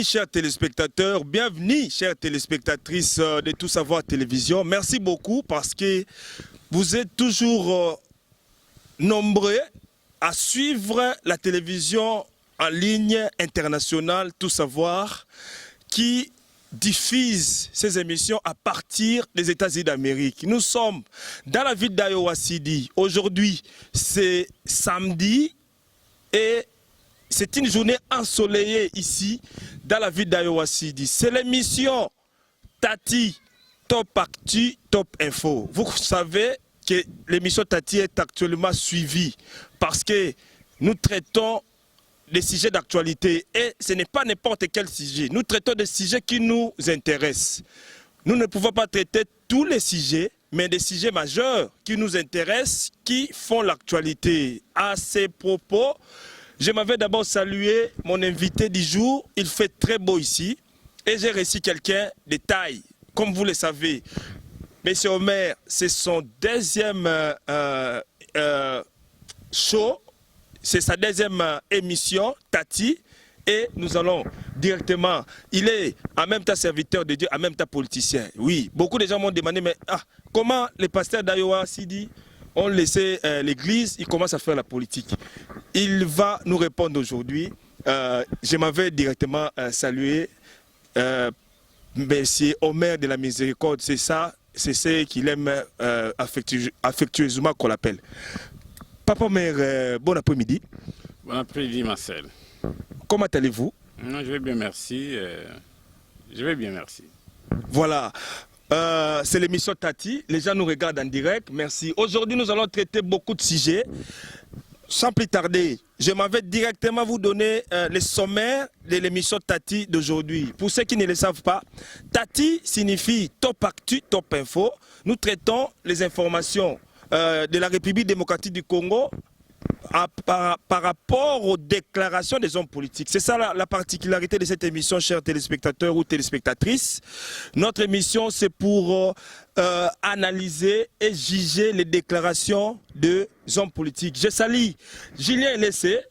chers téléspectateurs, bienvenue chères téléspectatrices de Tout Savoir Télévision. Merci beaucoup parce que vous êtes toujours nombreux à suivre la télévision en ligne internationale Tout Savoir qui diffuse ces émissions à partir des États-Unis d'Amérique. Nous sommes dans la ville d'Iowa City. Aujourd'hui, c'est samedi et c'est une journée ensoleillée ici dans la ville d'Iowa City. C'est l'émission Tati Top Actu, Top Info. Vous savez que l'émission Tati est actuellement suivie parce que nous traitons des sujets d'actualité et ce n'est pas n'importe quel sujet. Nous traitons des sujets qui nous intéressent. Nous ne pouvons pas traiter tous les sujets, mais des sujets majeurs qui nous intéressent, qui font l'actualité. À ces propos, je m'avais d'abord salué mon invité du jour. Il fait très beau ici et j'ai reçu quelqu'un de taille, comme vous le savez. Monsieur Omer, c'est son deuxième show. C'est sa deuxième émission, Tati, et nous allons directement, il est en même temps serviteur de Dieu, en même temps politicien. Oui, beaucoup de gens m'ont demandé, mais comment les pasteurs d'Iowa City ont laissé l'église, ils commencent à faire la politique. Il va nous répondre aujourd'hui. Je m'avais directement salué, Monsieur Omer de la Miséricorde, c'est ça, c'est ce qu'il aime affectueusement qu'on l'appelle. Papa Mère, bon après-midi. Bon après-midi Marcel. Comment allez-vous? Non, je vais bien, merci. Je vais bien, merci. Voilà. C'est l'émission Tati. Les gens nous regardent en direct. Merci. Aujourd'hui, nous allons traiter beaucoup de sujets. Sans plus tarder, je m'en vais directement vous donner les sommaires de l'émission Tati d'aujourd'hui. Pour ceux qui ne le savent pas, Tati signifie Top Actu, Top Info. Nous traitons les informations de la République démocratique du Congo par rapport aux déclarations des hommes politiques. C'est ça la particularité de cette émission, chers téléspectateurs ou téléspectatrices. Notre émission, c'est pour analyser et juger les déclarations des hommes politiques. Je salue Julien Lessé,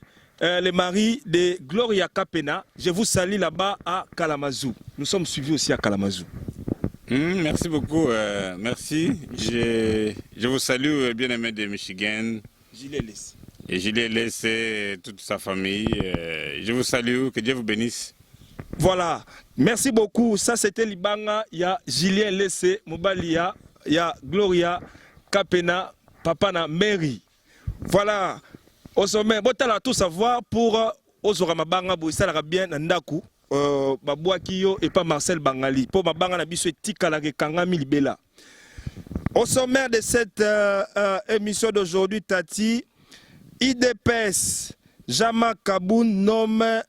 le mari de Gloria Kapena. Je vous salue là-bas à Kalamazoo. Nous sommes suivis aussi à Kalamazoo. Merci beaucoup, merci. Je vous salue, bien-aimé de Michigan. Julien Lessé. Et Julien Lessé et toute sa famille. Je vous salue, que Dieu vous bénisse. Voilà, merci beaucoup. Ça c'était Libanga, il y a Julien Lessé, Mobalia, il y a Gloria Kapena, Papa na Mary. Voilà, au sommet, bon t'as tout savoir pour Ozoramabanga, Bouissala bien Nandaku. Babouakio et pas Marcel Bangali. Pour Mabanga Nabiso et Tikalage Kangami Libela. Au sommaire de cette émission d'aujourd'hui, Tati, IDPS, Jama Kaboun nomme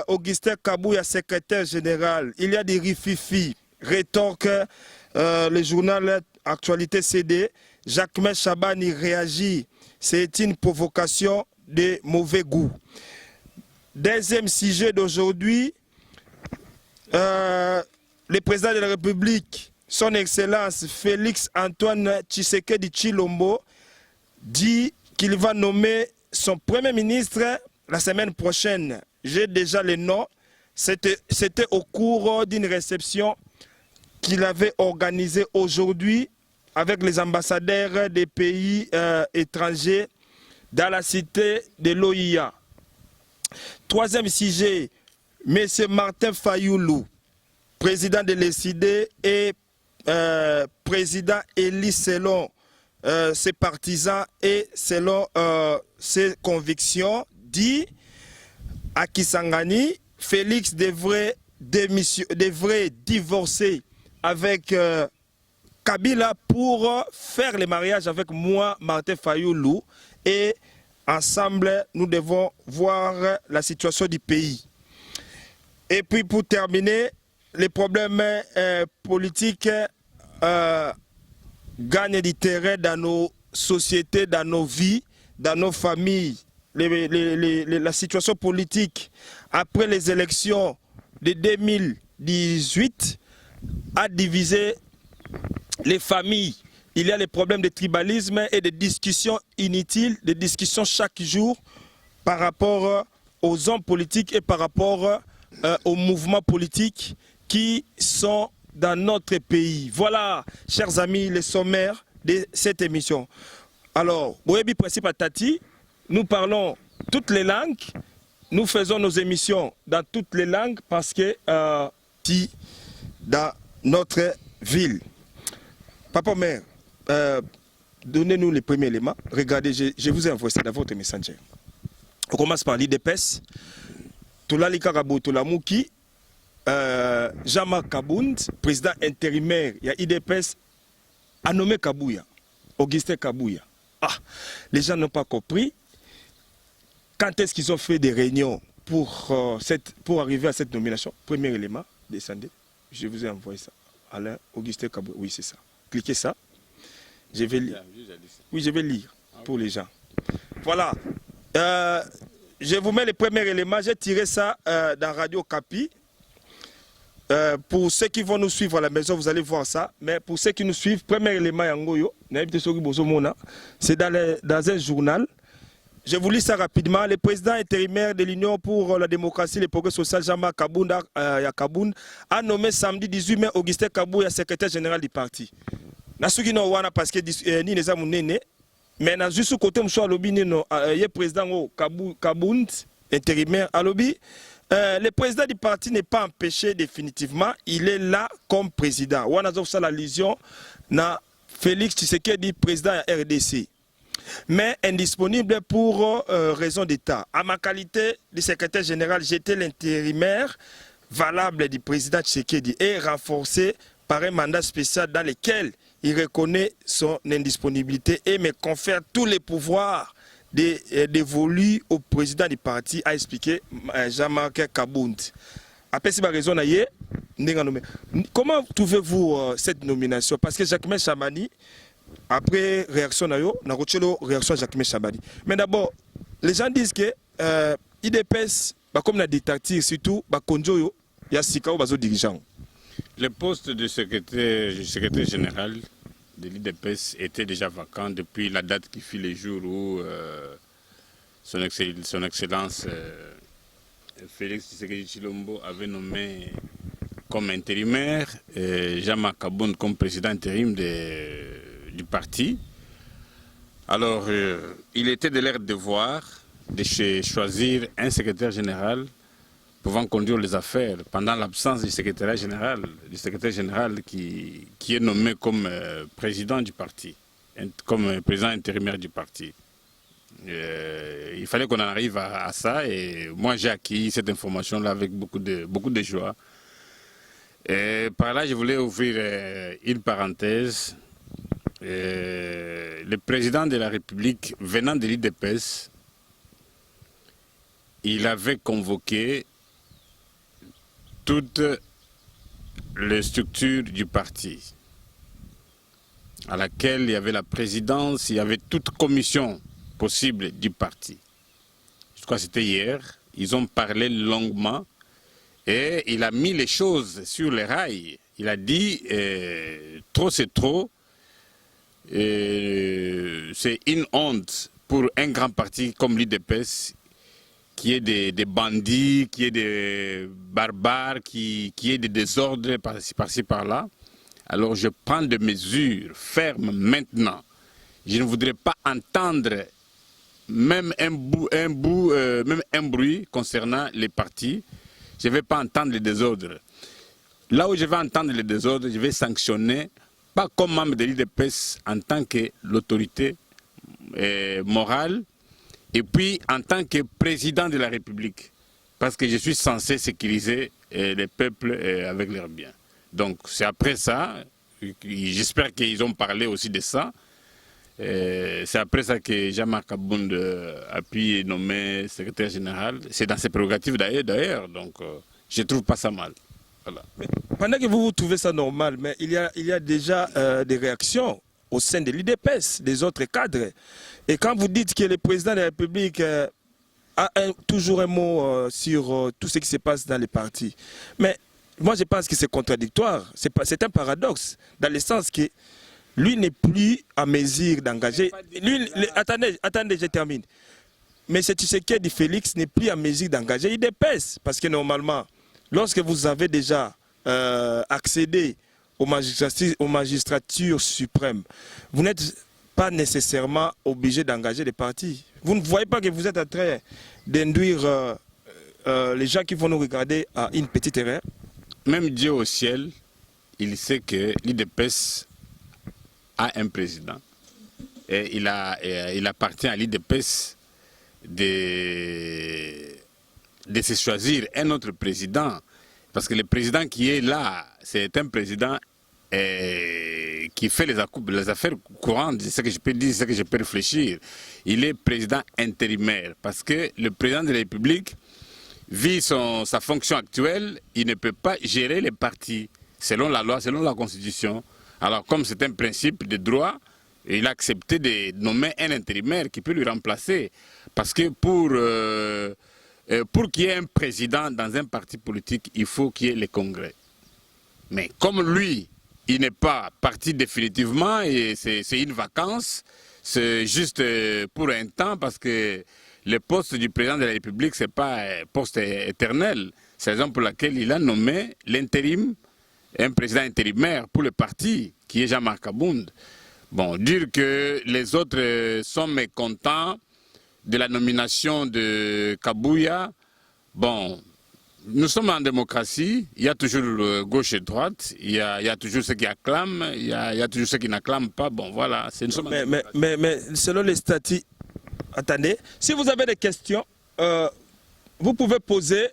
Augustin Kabouya secrétaire général. Il y a des rififi, rétorque le journal Actualité CD. Jacques Chabani réagit. C'est une provocation de mauvais goût. Deuxième sujet d'aujourd'hui. Le président de la République, son Excellence Félix Antoine Tshisekedi Tshilombo, dit qu'il va nommer son Premier ministre la semaine prochaine. J'ai déjà les noms. C'était au cours d'une réception qu'il avait organisée aujourd'hui avec les ambassadeurs des pays étrangers dans la cité de l'OIA. Troisième sujet, M. Martin Fayoulou, président de l'ECD et président élu selon ses partisans et selon ses convictions, dit à Kisangani, Félix devrait divorcer avec Kabila pour faire le mariage avec moi, Martin Fayoulou, et ensemble, nous devons voir la situation du pays. Et puis pour terminer, les problèmes politiques gagnent du terrain dans nos sociétés, dans nos vies, dans nos familles. La situation politique après les élections de 2018 a divisé les familles. Il y a les problèmes de tribalisme et de discussions inutiles, des discussions chaque jour par rapport aux hommes politiques et par rapport aux mouvements politiques qui sont dans notre pays. Voilà, chers amis, les sommaires de cette émission. Alors, Boyebi Principe Tati, nous parlons toutes les langues, nous faisons nos émissions dans toutes les langues parce que si dans notre ville. Papa mère, donnez-nous les premiers éléments. Regardez, je vous ai envoyé ça dans votre messenger. On commence par l'IDPS. Toulali Karabou Toulamouki, Jean-Marc Kabound, président intérimaire, il y a IDPS, a nommé Kabouya, Augustin Kabouya. Ah, les gens n'ont pas compris. Quand est-ce qu'ils ont fait des réunions pour arriver à cette nomination? Premier élément, descendez. Je vous ai envoyé ça. Alain Augustin Kabouya, oui c'est ça. Cliquez ça. Je vais lire. Oui, je vais lire pour les gens. Voilà. Je vous mets les premiers éléments. J'ai tiré ça dans Radio Capi. Pour ceux qui vont nous suivre à la maison, vous allez voir ça. Mais pour ceux qui nous suivent, premier élément, c'est dans un journal. Je vous lis ça rapidement. Le président intérimaire de l'Union pour la démocratie et le progrès social, Jean-Marc Kabound, a nommé samedi 18 mai Augustin Kabouya, secrétaire général du parti. Nasuki no wana parce que ni les amis nene, mais na juste côté monsieur lobby no le président Kabound intérimaire à lobby. Le président du parti n'est pas empêché définitivement, il est là comme président. On a fait l'allusion na Félix Tshisekedi, président de RDC, mais indisponible pour raison d'État. À ma qualité de secrétaire général, j'étais l'intérimaire valable du président Tshisekedi et renforcé par un mandat spécial dans lequel il reconnaît son indisponibilité et me confère tous les pouvoirs dévolus au président du parti, a expliqué Jean-Marc Kabound. Après, c'est ma raison. Comment trouvez-vous cette nomination? Parce que Jacquemain Chamani, après réaction, on a réaction à Jacquemain Chamani. Mais d'abord, les gens disent que IDPS, comme la dictature, surtout, il y a Sika ou dirigeants. Le poste de secrétaire général de l'IDPS était déjà vacant depuis la date qui fut le jour où son Excellence Félix Tshisekedi Tshilombo avait nommé comme intérimaire Jean-Marc Kabound comme président intérim du parti. Alors, il était de leur devoir de choisir un secrétaire général pouvant conduire les affaires pendant l'absence du secrétaire général qui est nommé comme président du parti, comme président intérimaire du parti. Il fallait qu'on en arrive à ça et moi j'ai acquis cette information-là avec beaucoup de joie. Et par là, je voulais ouvrir une parenthèse. Le président de la République venant de l'IDPS, il avait convoqué toutes les structures du parti, à laquelle il y avait la présidence, il y avait toute commission possible du parti. Je crois que c'était hier, ils ont parlé longuement et il a mis les choses sur les rails. Il a dit trop c'est trop, c'est une honte pour un grand parti comme l'IDPS qui est des bandits, qui est des barbares, qui est des désordres par-ci par-là. Alors je prends des mesures fermes maintenant. Je ne voudrais pas entendre même un bruit concernant les partis. Je ne vais pas entendre les désordres. Là où je vais entendre les désordres, je vais sanctionner, pas comme membre de l'IDPS en tant que l'autorité morale, et puis en tant que président de la République, parce que je suis censé sécuriser les peuples avec leurs biens. Donc c'est après ça, j'espère qu'ils ont parlé aussi de ça, c'est après ça que Jean-Marc Kabound a pu nommer secrétaire général. C'est dans ses prérogatives d'ailleurs, donc je ne trouve pas ça mal. Voilà. Mais pendant que vous trouvez ça normal, mais il y a déjà des réactions au sein de l'IDPS, des autres cadres. Et quand vous dites que le président de la République a toujours un mot sur tout ce qui se passe dans les partis, mais moi je pense que c'est contradictoire, c'est un paradoxe, dans le sens que lui n'est plus à mesure d'engager. Attendez, je termine. Mais c'est Tshisekedi Félix n'est plus à mesure d'engager l'IDPS, parce que normalement, lorsque vous avez déjà accédé aux magistratures suprêmes, vous n'êtes pas nécessairement obligé d'engager des partis. Vous ne voyez pas que vous êtes en train d'induire les gens qui vont nous regarder à une petite erreur? Même Dieu au ciel, il sait que l'IDPS a un président. Et il appartient à l'IDPS de se choisir un autre président. Parce que le président qui est là, c'est un président qui fait les affaires courantes, c'est ce que je peux dire, c'est ce que je peux réfléchir. Il est président intérimaire. Parce que le président de la République, vu sa fonction actuelle, il ne peut pas gérer les partis selon la loi, selon la Constitution. Alors comme c'est un principe de droit, il a accepté de nommer un intérimaire qui peut lui remplacer. Parce que pour qu'il y ait un président dans un parti politique, il faut qu'il y ait les congrès. Mais comme lui, il n'est pas parti définitivement et c'est une vacance, c'est juste pour un temps parce que le poste du président de la République, ce n'est pas un poste éternel. C'est la raison pour laquelle il a nommé l'intérim, un président intérimaire pour le parti, qui est Jean-Marc Abound. Bon, dire que les autres sont mécontents de la nomination de Kabouya, bon, nous sommes en démocratie, il y a toujours gauche et droite, il y a toujours ceux qui acclament, il y a toujours ceux qui n'acclament pas, bon voilà. Mais selon les statuts, attendez, si vous avez des questions, vous pouvez poser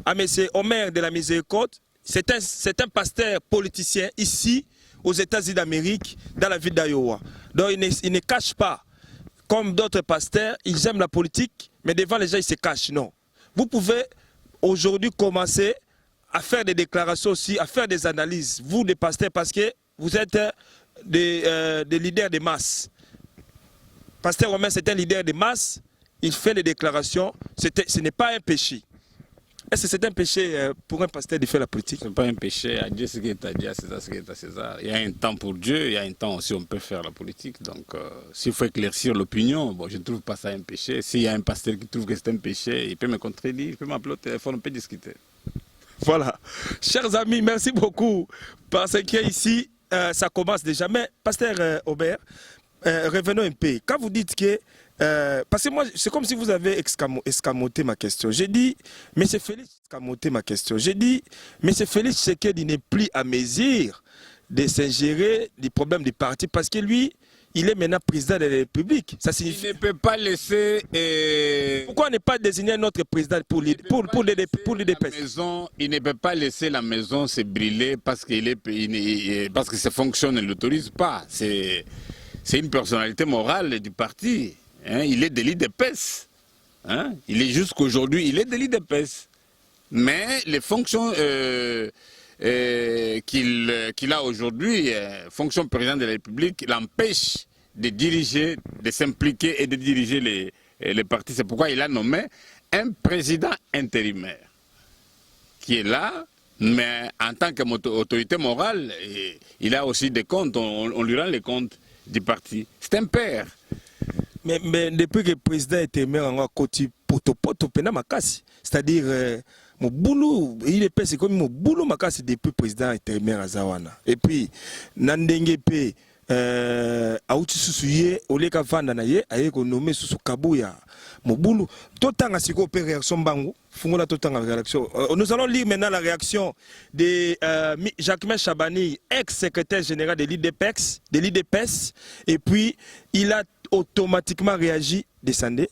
à M. Omer de la Miséricorde. C'est un pasteur politicien ici, aux États-Unis d'Amérique, dans la ville d'Iowa. Donc il ne cache pas, comme d'autres pasteurs, ils aiment la politique, mais devant les gens, ils se cachent. Non. Vous pouvez aujourd'hui commencer à faire des déclarations aussi, à faire des analyses, vous les pasteurs, parce que vous êtes des leaders de masse. Pasteur Omer, c'est un leader de masse, il fait des déclarations, ce n'est pas un péché. Est-ce que c'est un péché pour un pasteur de faire la politique? Ce n'est pas un péché. À Dieu ce qui est à Dieu, à César ce qui est à César. Il y a un temps pour Dieu, il y a un temps aussi où on peut faire la politique. Donc, s'il faut éclaircir l'opinion, bon, je ne trouve pas ça un péché. S'il y a un pasteur qui trouve que c'est un péché, il peut me contredire, il peut m'appeler au téléphone, on peut discuter. Voilà. Chers amis, merci beaucoup. Parce que ici, ça commence déjà. Mais, pasteur Aubert, revenons un peu. Quand vous dites que parce que moi, c'est comme si vous avez escamoté ma question. J'ai dit, M. Félix, escamoté ma question. J'ai dit, M. Félix Tshisekedi n'est plus à mesure de s'ingérer des problèmes du parti parce que lui, il est maintenant président de la République. Ça signifie... Il ne peut pas laisser... Pourquoi ne pas désigner notre président pour l'IDPS? Il ne peut pas laisser la maison se brûler parce que ses fonctions ne l'autorisent pas. C'est une personnalité morale du parti. Hein, il est de l'IDPS. Hein, il est jusqu'aujourd'hui, il est de l'IDPS. Mais les fonctions qu'il a aujourd'hui, fonction président de la République, l'empêche de diriger, de s'impliquer et de diriger les partis. C'est pourquoi il a nommé un président intérimaire qui est là, mais en tant qu'autorité morale, il a aussi des comptes, on lui rend les comptes du parti. C'est un père. Mais depuis que le président était maire en côté poto pena makasi, c'est-à-dire mon boulot, il est c'est comme mon boulot makasi depuis président était maire à Zawana. Et puis nandenge pe auti susuye oleka vanda na ye aye ko nommer susu Kabouya. Mon boulot totanga siko pe réaction bango, fungola totanga réaction. Nous allons lire maintenant la réaction de Jacquemain Chabani, ex-secrétaire général de l'IDPS, et puis il a automatiquement réagi, descendez,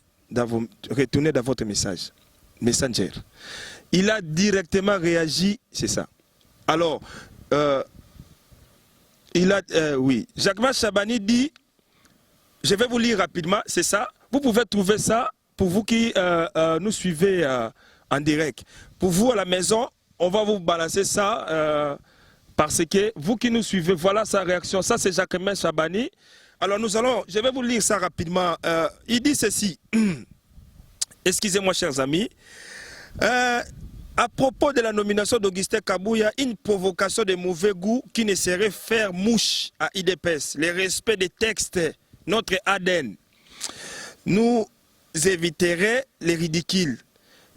retournez dans votre message, Messenger. Il a directement réagi, c'est ça. Alors, oui, Jacquemain Chabani dit, je vais vous lire rapidement, c'est ça. Vous pouvez trouver ça pour vous qui nous suivez en direct. Pour vous à la maison, on va vous balancer ça parce que vous qui nous suivez, voilà sa réaction. Ça, c'est Jacquemain Chabani. Alors je vais vous lire ça rapidement. Il dit ceci. Excusez-moi, chers amis. À propos de la nomination d'Augustin Kabouya, une provocation de mauvais goût qui ne serait faire mouche à IDPS. Le respect des textes, notre ADN. Nous éviterait les ridicules.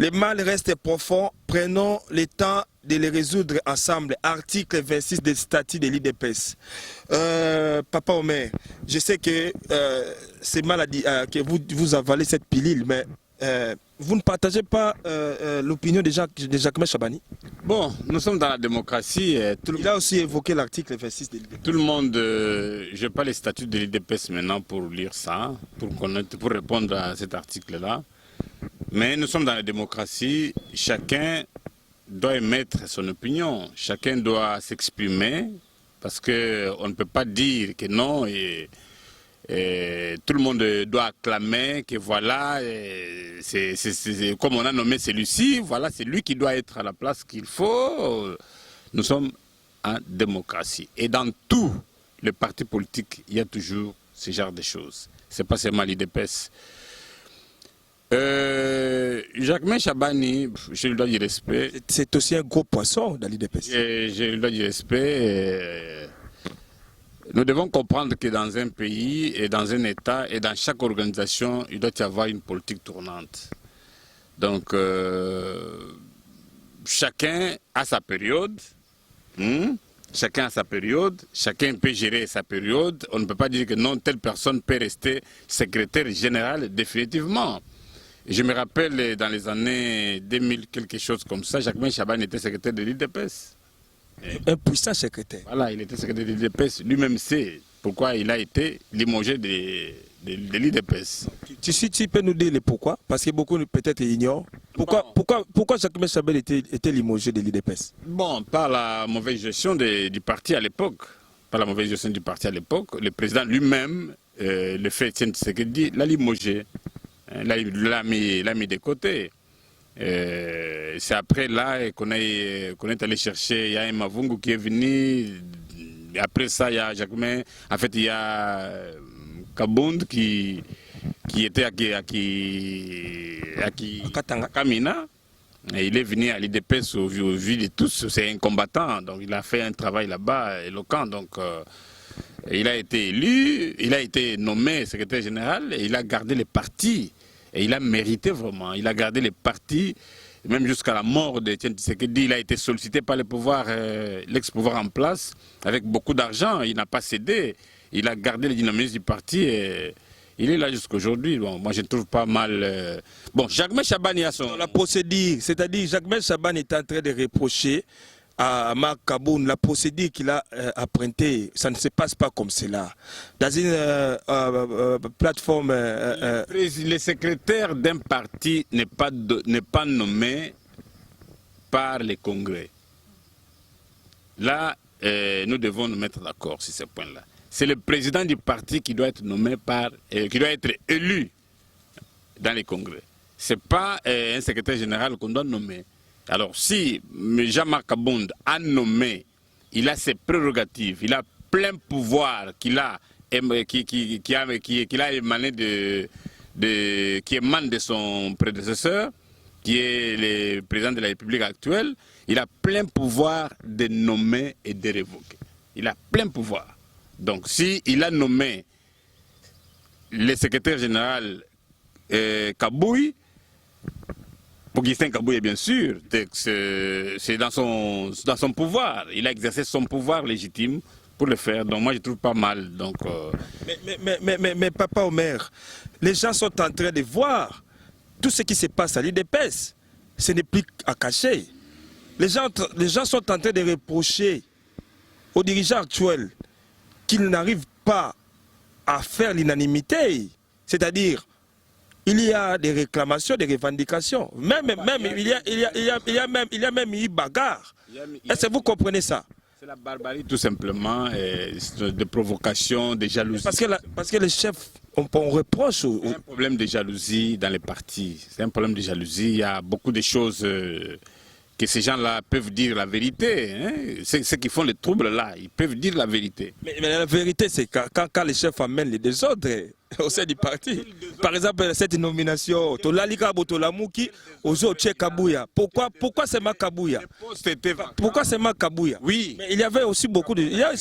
Les mal restent profonds. Prenons le temps de les résoudre ensemble. Article 26 des statuts de l'IDPS. Papa Omer, je sais que c'est maladie que vous avalez cette pilule, mais vous ne partagez pas l'opinion de Jacques Chabani? Bon, nous sommes dans la démocratie. Il a aussi évoqué l'article 26 de l'IDPS. Tout le monde, je n'ai pas les statuts de l'IDPS maintenant pour lire ça, pour répondre à cet article-là. Mais nous sommes dans la démocratie, chacun doit émettre son opinion, chacun doit s'exprimer, parce qu'on ne peut pas dire que non, et tout le monde doit acclamer que voilà, c'est comme on a nommé celui-ci, voilà, c'est lui qui doit être à la place qu'il faut. Nous sommes en démocratie. Et dans tous les partis politiques, il y a toujours ce genre de choses. Ce n'est pas seulement l'IDPS. Jacques Chabani, je lui dois du respect. C'est aussi un gros poisson dans l'IDPS. Je lui dois du respect. Nous devons comprendre que dans un pays et dans un État et dans chaque organisation, il doit y avoir une politique tournante. Donc, chacun a sa période. Chacun a sa période. Chacun peut gérer sa période. On ne peut pas dire que non, telle personne peut rester secrétaire général définitivement. Je me rappelle dans les années 2000, quelque chose comme ça, Jacques Chabani était secrétaire de l'IDPS. Un puissant secrétaire. Voilà, il était secrétaire de l'IDPS. Lui-même sait pourquoi il a été limogé de l'IDPS. Tu peux nous dire le pourquoi? Parce que beaucoup peut-être ignorent. Pourquoi Jacques Chabani était limogé de l'IDPS? Bon, par la mauvaise gestion du parti à l'époque. Par la mauvaise gestion du parti à l'époque. Le président lui-même, le fait Etienne Tshisekedi, l'a limogé. L'a mis de côté. C'est après là qu'on est allé chercher Yaé Mavungu qui est venu. Après ça, il y a Jacquemin. En fait, il y a Kabound qui était à Kamina. Et il est venu à l'IDPS au vu de tous. C'est un combattant. Donc il a fait un travail là-bas éloquent. Donc il a été élu, il a été nommé secrétaire général et il a gardé les partis. Et il a mérité vraiment, il a gardé les partis, même jusqu'à la mort de Etienne Tshisekedi, il a été sollicité par le pouvoir, l'ex-pouvoir en place, avec beaucoup d'argent, il n'a pas cédé, il a gardé le dynamisme du parti et il est là jusqu'à aujourd'hui. Bon, moi je ne trouve pas mal... Bon, Jacques Chabani a son... La procédure, c'est-à-dire Jacques Chabani est en train de reprocher à Marc Kaboun la procédure qu'il a empruntée, ça ne se passe pas comme cela. Dans une plateforme... Le secrétaire d'un parti n'est pas nommé par les congrès. Là, nous devons nous mettre d'accord sur ce point-là. C'est le président du parti qui doit être nommé qui doit être élu dans les congrès. Ce n'est pas un secrétaire général qu'on doit nommer. Alors, si Jean-Marc Kabound a nommé, il a ses prérogatives, il a plein pouvoir qu'il a émané qui émane de son prédécesseur, qui est le président de la République actuelle, il a plein pouvoir de nommer et de révoquer. Il a plein pouvoir. Donc, s'il a nommé le secrétaire général Kabouy, Augustin Kabouye, bien sûr, c'est dans son pouvoir. Il a exercé son pouvoir légitime pour le faire. Donc moi, je trouve pas mal. Donc, mais Papa Omer, les gens sont en train de voir tout ce qui se passe à l'IDPS. Ce n'est plus à cacher. Les gens sont en train de reprocher aux dirigeants actuels qu'ils n'arrivent pas à faire l'unanimité. C'est-à-dire, il y a des réclamations, des revendications. Il y a même eu bagarre. Est-ce que vous comprenez ça? C'est la barbarie tout simplement, de provocation, de jalousie. Parce que les chefs, on reproche... C'est un problème de jalousie dans les partis. C'est un problème de jalousie. Il y a beaucoup de choses que ces gens-là peuvent dire la vérité. Hein? Ceux qui font les troubles là, ils peuvent dire la vérité. Mais la vérité, c'est quand les chefs amènent les désordres au sein du parti. Par exemple, cette nomination, pourquoi c'est Makabouya? Pourquoi c'est Makabouya? Oui. Mais il y avait aussi beaucoup de... Il y a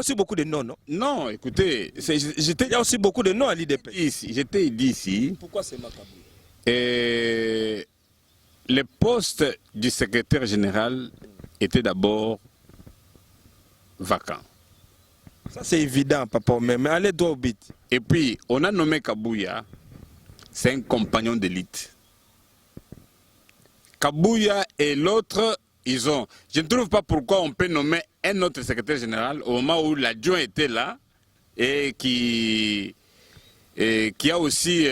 aussi beaucoup de noms, non? Non, écoutez, il y a aussi beaucoup de noms à l'IDP. J'étais dit ici. Pourquoi c'est Makabouya? le poste du secrétaire général était d'abord vacant. Ça, c'est évident, papa, mais allez droit au but. Et puis, on a nommé Kabouya, c'est un compagnon d'élite. Kabouya et l'autre, ils ont... Je ne trouve pas pourquoi on peut nommer un autre secrétaire général au moment où l'adjoint était là et qui a aussi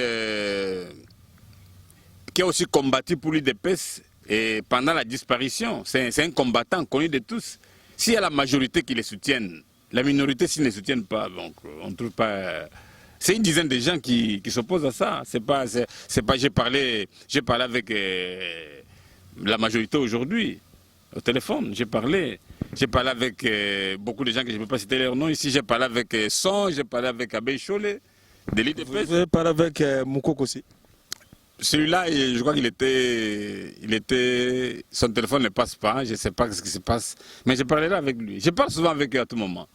combattu pour l'UDPS et pendant la disparition. C'est un combattant connu de tous. S'il y a la majorité qui les soutienne, la minorité s'ils ne soutiennent pas, donc on ne trouve pas... C'est une dizaine de gens qui s'opposent à ça. C'est pas j'ai parlé avec la majorité aujourd'hui au téléphone. J'ai parlé avec beaucoup de gens que je ne peux pas citer leur nom ici. J'ai parlé avec Son, j'ai parlé avec Abbé Cholé, de l'IDPS. Vous avez parlé avec Moukoko aussi. Celui-là, je crois qu'il était... Son téléphone ne passe pas, je ne sais pas ce qui se passe. Mais je parlerai avec lui. Je parle souvent avec eux à tout moment.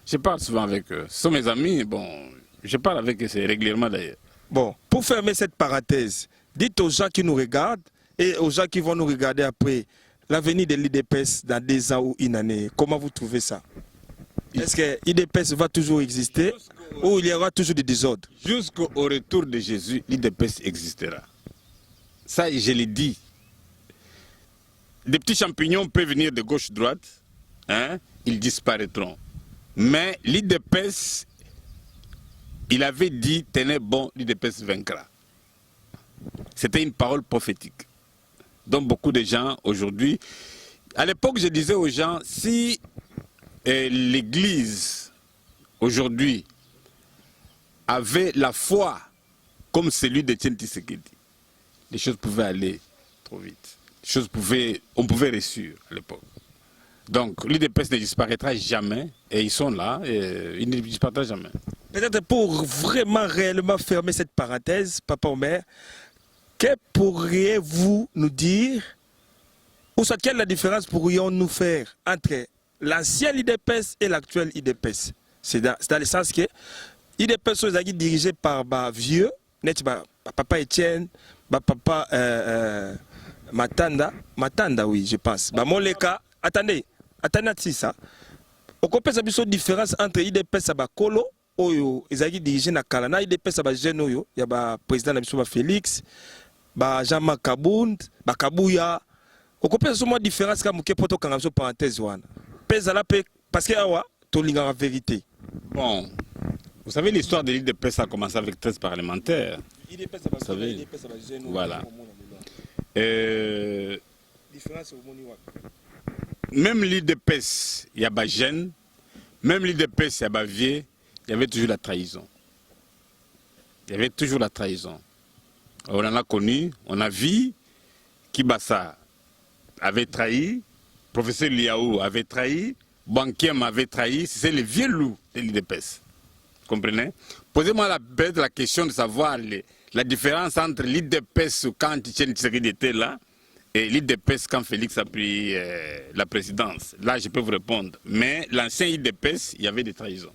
Je parle souvent avec eux. Ce sont mes amis, bon, je parle avec eux, c'est régulièrement d'ailleurs. Bon, pour fermer cette parenthèse, dites aux gens qui nous regardent et aux gens qui vont nous regarder après, l'avenir de l'IDPS dans 2 ans ou une année, comment vous trouvez ça? Est-ce que l'IDPS va toujours exister ou il y aura toujours des désordres? Jusqu'au retour de Jésus, l'IDPS existera. Ça, je l'ai dit. Des petits champignons peuvent venir de gauche-droite, hein, ils disparaîtront. Mais l'IDPS, il avait dit, tenez bon, l'IDPS vaincra. C'était une parole prophétique. Donc beaucoup de gens aujourd'hui, à l'époque je disais aux gens, si l'Église aujourd'hui avait la foi comme celui de Etienne Tshisekedi, les choses pouvaient aller trop vite. On pouvait réussir à l'époque. Donc l'IDPS ne disparaîtra jamais et ils sont là et ils ne disparaîtront jamais. Peut-être pour vraiment réellement fermer cette parenthèse, Papa Omer, que pourriez-vous nous dire, ou soit quelle est la différence pourrions-nous faire entre l'ancien IDPS et l'actuel IDPS? C'est dans le sens que l'IDPS est dirigé par vieux, papa Etienne, papa Matanda, oui, je pense. Moleka, attendez ça. On comprend une différence entre l'IDPS et Kolo, oyo ezaki dirigé na kala na IDPS ba jeune oyo ya ba président na biso ba Félix ba Jean-Marc Kabound ba Kabuya okopesa so moi différence ka muke poto kanga biso parenthèse wana pesa la pe parce que awa to linga la vérité. Bon, vous savez l'histoire de l'IDPS a commencé avec 13 parlementaires. IDPS vous savez, IDPS ba jeune voilà. Différence au moni wana. Même l'IDPS il y a ba jeune, même l'IDPS il y a ba vieux. Il y avait toujours la trahison. Il y avait toujours la trahison. On en a connu, on a vu Kibasa avait trahi, professeur Liaou avait trahi, Bankiem avait trahi, c'est les vieux loups de l'IDPS. Vous comprenez? Posez-moi la question de savoir la différence entre l'IDPS quand Etienne Tshisekedi était là et l'IDPS quand Félix a pris la présidence. Là, je peux vous répondre. Mais l'ancien IDPS, il y avait des trahisons.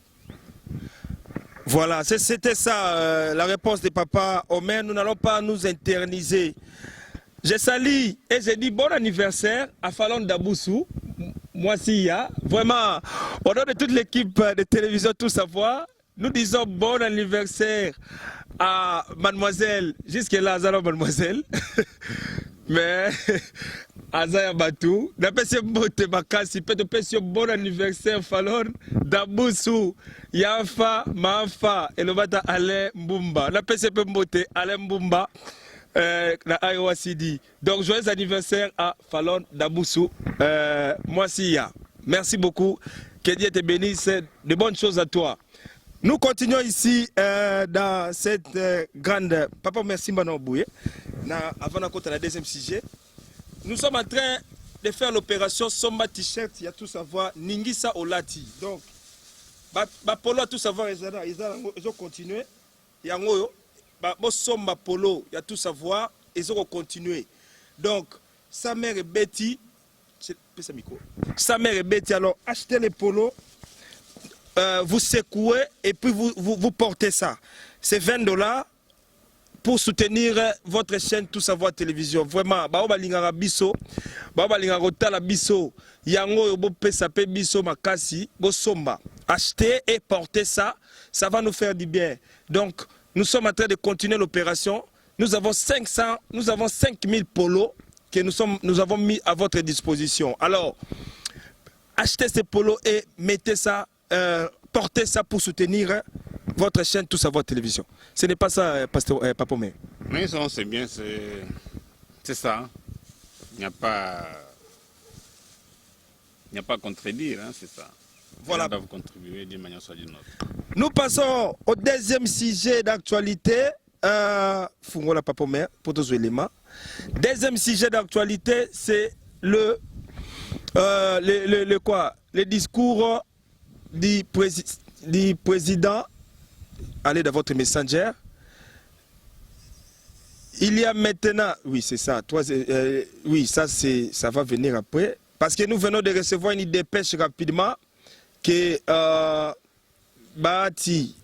Voilà, c'était ça la réponse de Papa Omer. Nous n'allons pas nous interniser. Je salue et je dis bon anniversaire à Falon Daboussou. Moi, s'il y a, vraiment, au nom de toute l'équipe de télévision Tout Savoir, nous disons bon anniversaire à mademoiselle, jusque-là, mademoiselle, mais Azaya Batou, n'appelle Bote Bakasi, peut-être bon anniversaire Falon Daboussou, Yafa, Mafa, et le bata Alain Mbumba, n'appelle Bote Alain Mbumba, na Iowa CD. Donc joyeux anniversaire à Falon Daboussou, moi Sia. Merci beaucoup, que Dieu te bénisse, de bonnes choses à toi. Nous continuons ici dans cette grande... Papa, merci Manobouye. Avant de la deuxième sujet, nous sommes en train de faire l'opération Somba T-shirt, il y a tout savoir, Ningisa Olati. Donc, Polo a tout savoir, ils ont continué. Il y a Somba Polo, il y a tout savoir, ils ont continué. Donc, sa mère est Betty. Sa mère est Betty, alors achetez les polos. Vous secouez et puis vous portez ça. C'est $20 pour soutenir votre chaîne Tout Savoir Télévision. Vraiment, ba lingara biso, ba lingara tala biso, yango bo pesa pe biso makasi, bo somba. Acheter et porter ça, ça va nous faire du bien. Donc, nous sommes en train de continuer l'opération. Nous avons 5000 polos que nous avons mis à votre disposition. Alors, achetez ces polos et mettez ça, portez ça pour soutenir votre chaîne Tout Savoir Télévision. Ce n'est pas ça, Pasteur Papomé. Mais c'est bien, c'est ça. Il n'y a pas à contredire, hein, c'est ça. Voilà. On doit contribuer d'une manière soit d'une autre. Nous passons au deuxième sujet d'actualité. Fungola Papomé, pour tous les éléments. Deuxième sujet d'actualité, c'est le discours du président. Allez dans votre messenger. Il y a maintenant, oui c'est ça, oui ça va venir après, parce que nous venons de recevoir une dépêche rapidement que Bahati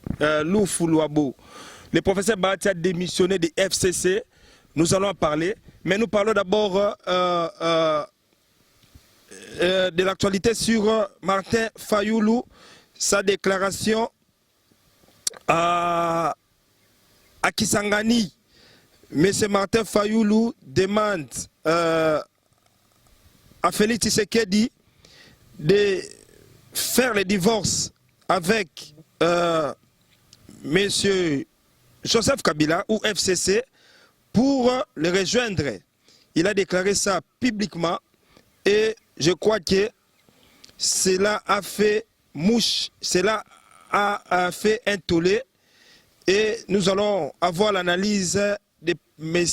Loufoulouabo, le professeur Bahati a démissionné de FCC. Nous allons en parler, mais nous parlons d'abord de l'actualité sur Martin Fayoulou, sa déclaration à Kisangani. M. Martin Fayoulou demande à Félix Tshisekedi de faire le divorce avec M. Joseph Kabila ou FCC pour le rejoindre. Il a déclaré ça publiquement et je crois que cela a fait mouche, cela a fait un tollé et nous allons avoir l'analyse de M.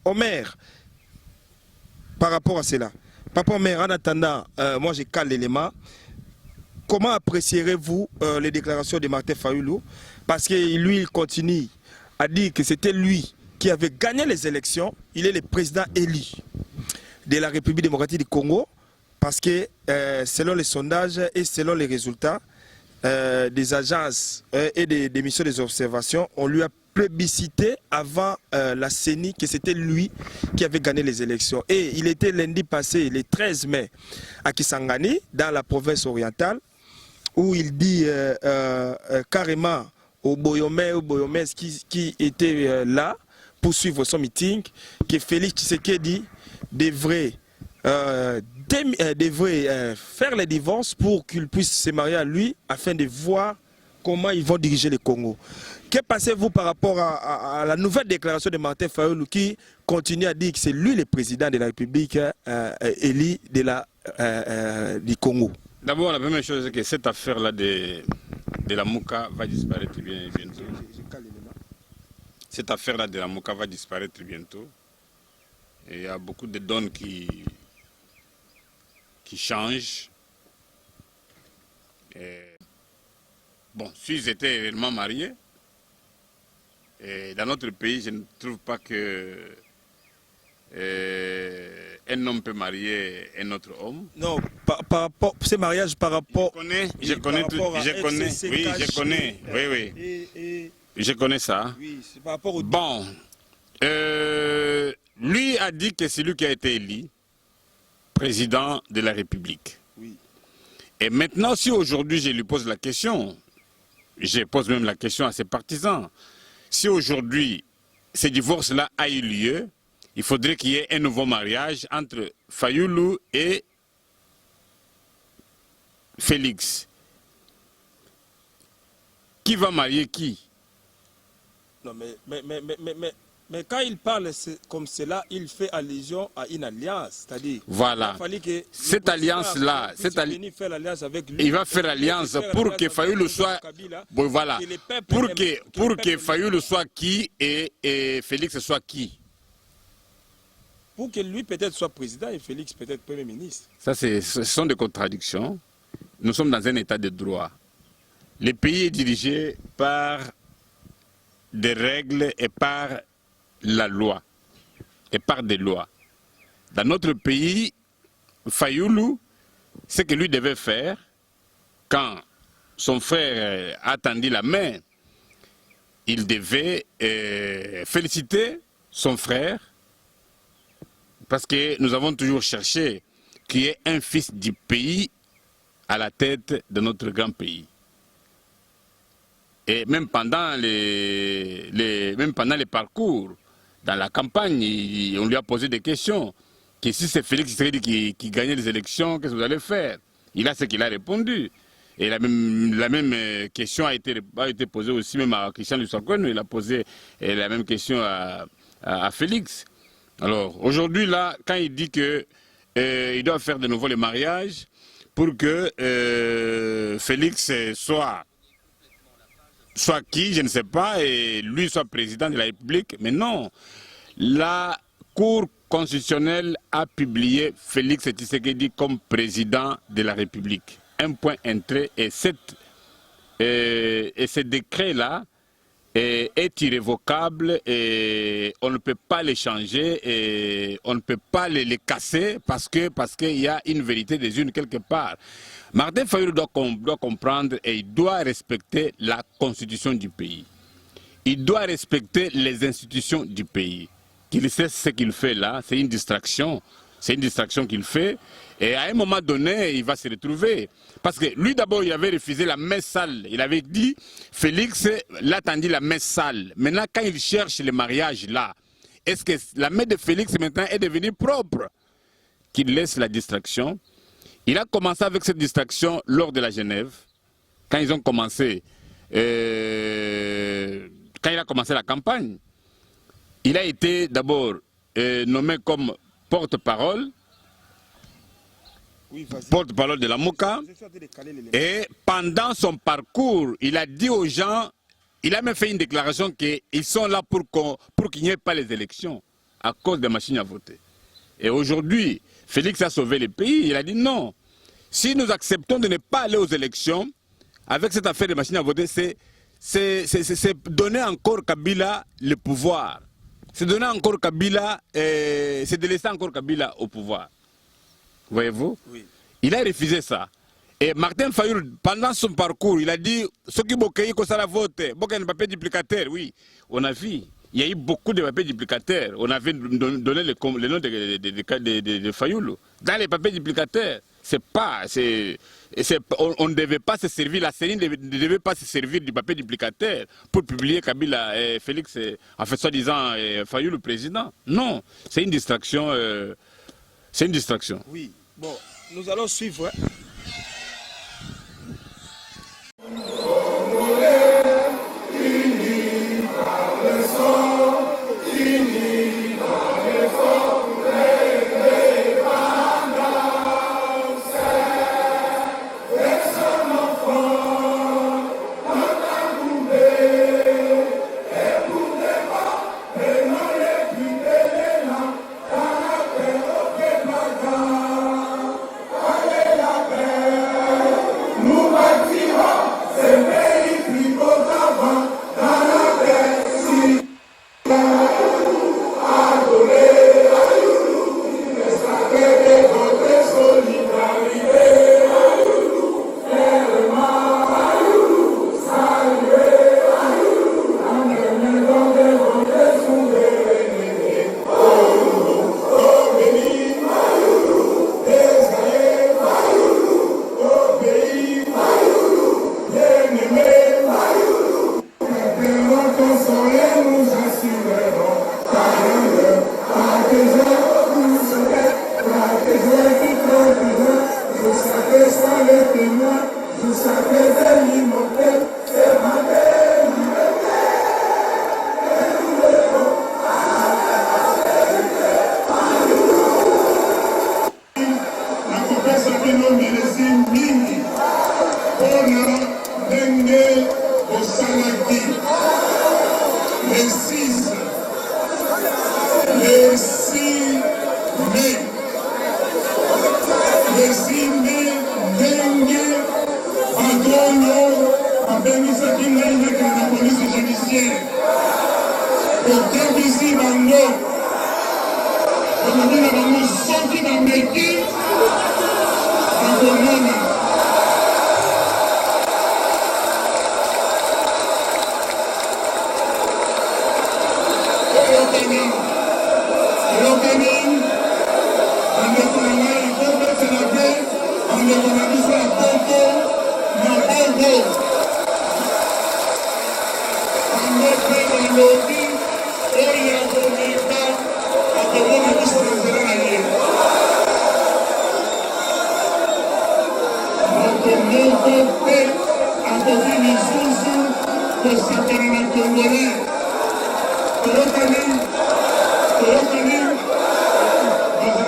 Omer par rapport à cela. Papa Omer, en attendant, moi j'ai calé l'élément. Comment apprécierez-vous les déclarations de Martin Fayoulou? Parce que lui, il continue à dire que c'était lui qui avait gagné les élections. Il est le président élu de la République démocratique du Congo. Parce que selon les sondages et selon les résultats des agences et des missions des observations, on lui a plébiscité avant la CENI que c'était lui qui avait gagné les élections. Et il était lundi passé, le 13 mai, à Kisangani, dans la province orientale, où il dit carrément au Boyomé qui était là pour suivre son meeting, que Félix Tshisekedi devrait faire les divorces pour qu'il puisse se marier à lui afin de voir comment ils vont diriger le Congo. Que pensez-vous par rapport à la nouvelle déclaration de Martin Fayoulou qui continue à dire que c'est lui le président de la République élu du Congo? D'abord, la première chose, c'est que cette affaire-là de la Mouka va disparaître bientôt. Cette affaire-là de la Mouka va disparaître bientôt. Et il y a beaucoup de donnes qui changent. Et bon, s'ils étaient réellement mariés, et dans notre pays, je ne trouve pas que un homme peut marier un autre homme. Non, par rapport ce mariage par rapport. Je connais, je connais ça. Oui, c'est par rapport au. Bon, lui a dit que c'est lui qui a été élu président de la République. Oui. Et maintenant, si aujourd'hui je lui pose la question, je pose même la question à ses partisans, si aujourd'hui ce divorce-là a eu lieu, il faudrait qu'il y ait un nouveau mariage entre Fayoulou et Félix. Qui va marier qui? Non, mais quand il parle comme cela, il fait allusion à une alliance. C'est-à-dire, voilà. Que cette alliance-là, il va faire alliance pour que Fayoulou soit. Bon, voilà. Pour que Fayoulou soit qui et Félix soit qui? Pour que lui peut-être soit président et Félix peut-être Premier ministre. Ça, ce sont des contradictions. Nous sommes dans un état de droit. Le pays est dirigé par des règles et par la loi. Et par des lois. Dans notre pays, Fayoulou, ce que lui devait faire, quand son frère a tendu la main, il devait féliciter son frère, parce que nous avons toujours cherché qu'il y ait un fils du pays à la tête de notre grand pays. Et même pendant les parcours, dans la campagne, on lui a posé des questions. Que si c'est Félix Tshisekedi qui gagnait les élections, qu'est-ce que vous allez faire? Il a ce qu'il a répondu. Et la même question a été posée aussi même à Christian Lusakwen. Il a posé la même question à Félix. Alors aujourd'hui, là, quand il dit qu'il doit faire de nouveau le mariage pour que Félix soit qui, je ne sais pas, et lui soit président de la République, mais non. La Cour constitutionnelle a publié Félix Tshisekedi comme président de la République. Un point entré, et ce décret-là est irrévocable et on ne peut pas les changer et on ne peut pas les casser parce qu'il y a une vérité des unes quelque part. Martin Fayulu doit comprendre et il doit respecter la constitution du pays. Il doit respecter les institutions du pays. Qu'il sait ce qu'il fait là, c'est une distraction. C'est une distraction qu'il fait. Et à un moment donné, il va se retrouver. Parce que lui d'abord, il avait refusé la messe sale. Il avait dit, Félix l'attendit la messe sale. Maintenant, quand il cherche le mariage là, est-ce que la messe de Félix maintenant est devenue propre? Qu'il laisse la distraction. Il a commencé avec cette distraction lors de la Genève. Quand ils ont commencé, quand il a commencé la campagne, il a été d'abord nommé comme porte-parole, porte-parole de la MOCA, et pendant son parcours, il a dit aux gens, il a même fait une déclaration qu'ils sont là pour qu'il n'y ait pas les élections à cause des machines à voter. Et aujourd'hui, Félix a sauvé le pays, il a dit non, si nous acceptons de ne pas aller aux élections, avec cette affaire des machines à voter, c'est donner encore Kabila le pouvoir. C'est donner encore Kabila, c'est de laisser encore Kabila au pouvoir. Voyez-vous? Oui. Il a refusé ça. Et Martin Fayulu, pendant son parcours, il a dit ce qui bokéi que ça la vote, bokéi un papier duplicateur. Oui, on a vu. Il y a eu beaucoup de papiers duplicataires. On avait donné le nom de Fayulu. Dans les papiers duplicataires, on ne devait pas se servir, la CENI ne devait pas se servir du papier duplicateur pour publier Kabila et Félix, en fait, soi-disant, Fayulu le président. Non, c'est une distraction. C'est une distraction. Oui, bon, nous allons suivre. Hein.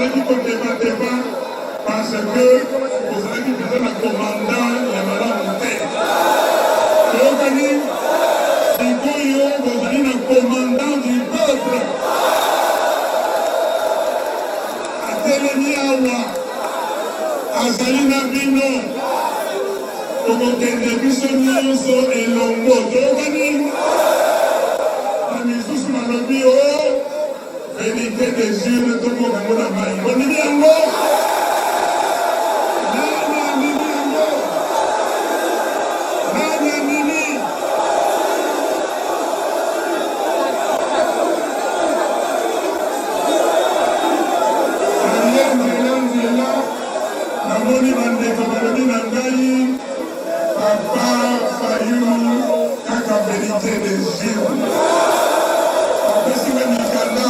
tozalaki kodebateba parce que tozalaki mpenza na commandant ya malamu te. Toyokani sikoyo tozali na commandant du peuple atelemi awa azali na bino tokokende biso nyonso elongo. Toyokani na misusu malobi o vérité des urnes tokokango na mai bonini yango nani andimi yango nani andimi ariel nzela namoni bandeko balobi na ngai papa Fayulu kaka vérité des urnes apesi ngai mikanda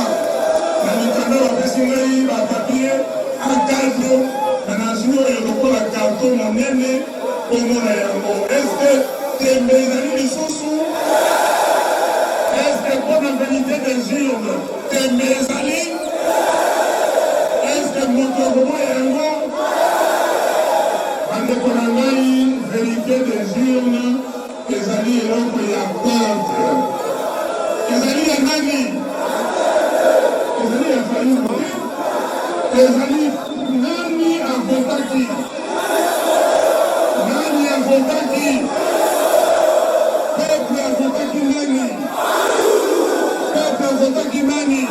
na mikanda bapesi ngai bapapie akazo na nazwi oyo lokola karto monene komona yango. Eske tembe ezali lisusu? Eske mpona vérité des urnes tembe ezali? Eske moto akomoya yango? Bandeko na ngai vérité des urnes ezali eloko ya peuple. Ezali ya nani? Ezali ya Fayulu. Ezali nani avotaki? Nani avotaki? Peuple avotaki nani? Peuple avotaki nani?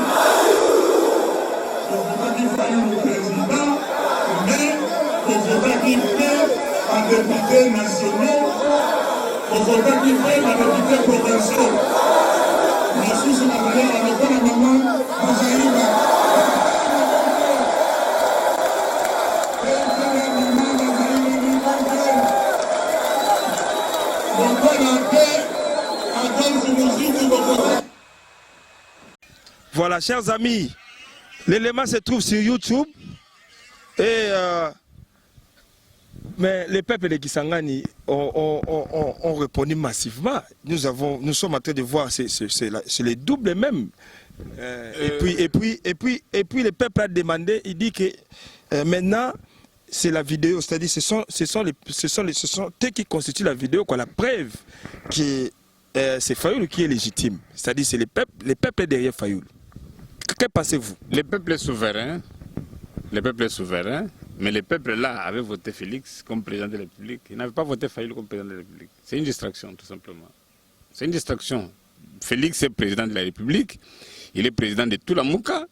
Avotaki Fayulu président, mais avotaki fait par députés nationaux, avotaki fait par députés provinciaux. Masusu bazali balokola mama bazaliba Voilà, chers amis, l'élément se trouve sur YouTube et mais les peuples de Kisangani ont répondu massivement. Nous sommes en train de voir, c'est les doubles même. Et puis le peuple a demandé, il dit que maintenant c'est la vidéo, c'est-à-dire ce sont eux qui constituent la vidéo, quoi, la preuve que c'est Fayulu qui est légitime. C'est-à-dire c'est les peuples derrière Fayulu. Que pensez-vous? Le peuple est souverain. Le peuple est souverain. Mais le peuple là avait voté Félix comme président de la République. Il n'avait pas voté Fayulu comme président de la République. C'est une distraction, tout simplement. C'est une distraction. Félix est président de la République. Il est président de tout la Mouka.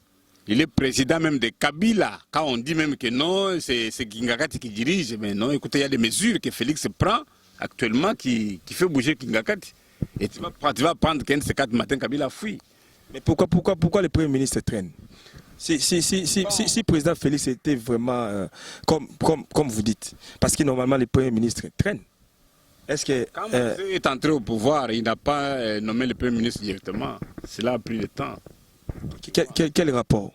Il est président même de Kabila. Quand on dit même que non, c'est Kingakati qui dirige. Mais non, écoutez, il y a des mesures que Félix prend actuellement qui fait bouger Kingakati. Et tu vas prendre 15-4 matin, Kabila fuit. Mais pourquoi le Premier ministre traîne? Si le président Félix était vraiment comme vous dites, parce que normalement le Premier ministre traîne. Est-ce que quand Moïse est entré au pouvoir, il n'a pas nommé le Premier ministre directement. Cela a pris le temps. Quel rapport?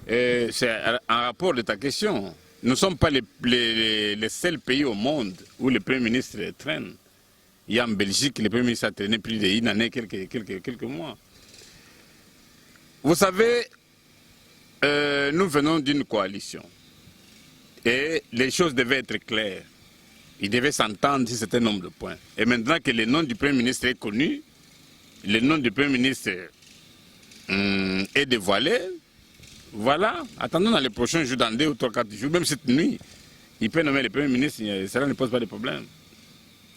C'est un rapport de ta question. Nous ne sommes pas les seuls pays au monde où le Premier ministre traîne. Il y a en Belgique, le Premier ministre a traîné plus d'une année, quelques mois. Vous savez, nous venons d'une coalition et les choses devaient être claires. Ils devaient s'entendre sur un certain nombre de points. Et maintenant que le nom du Premier ministre est connu, le nom du Premier ministre est dévoilé, voilà, attendons dans les prochains jours, dans 2 ou 3, 4 jours, même cette nuit, il peut nommer le Premier ministre, cela ne pose pas de problème.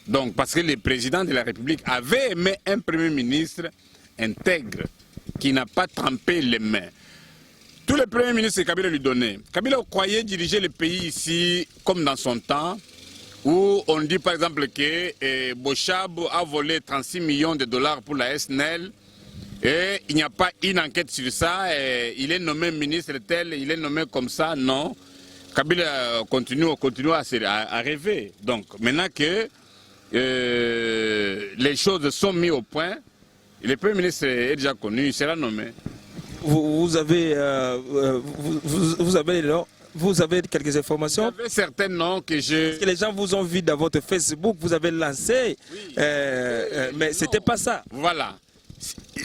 Donc, parce que le président de la République avait aimé un Premier ministre intègre, qui n'a pas trempé les mains. Tous les premiers ministres que Kabila lui donnait. Kabila croyait diriger le pays ici comme dans son temps, où on dit par exemple que Bochab a volé 36 millions de dollars pour la SNL et il n'y a pas une enquête sur ça, il est nommé ministre tel, il est nommé comme ça, non. Kabila continue à rêver. Donc maintenant que les choses sont mises au point, le Premier ministre est déjà connu, il sera nommé. Vous avez quelques informations? J'avais certains noms que je... Parce que les gens vous ont vu dans votre Facebook, vous avez lancé, oui. Mais ce n'était pas ça. Voilà,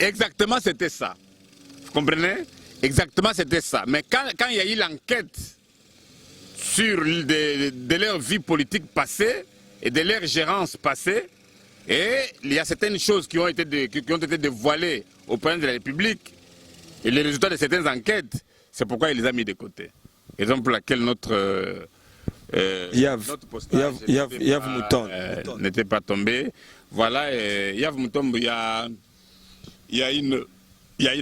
exactement c'était ça. Vous comprenez? Exactement, c'était ça. Mais quand il y a eu l'enquête sur de leur vie politique passée et de leur gérance passée, et il y a certaines choses qui ont été dévoilées au président de la République, et les résultats de certaines enquêtes, c'est pourquoi il les a mis de côté. Raison pour laquelle notre postage n'était pas tombé. Voilà, Yav Moutombo, il y a une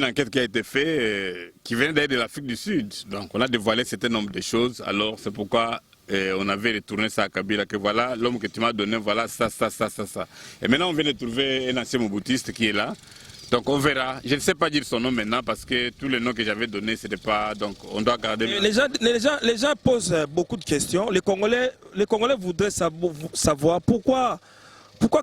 enquête qui a été faite, qui vient d'ailleurs de l'Afrique du Sud. Donc on a dévoilé un certain nombre de choses. Alors c'est pourquoi on avait retourné ça à Kabila, que voilà, l'homme que tu m'as donné, voilà ça. Et maintenant on vient de trouver un ancien moboutiste qui est là. Donc on verra. Je ne sais pas dire son nom maintenant parce que tous les noms que j'avais donnés, c'était pas. Donc on doit garder. Les gens posent beaucoup de questions. Les Congolais voudraient savoir pourquoi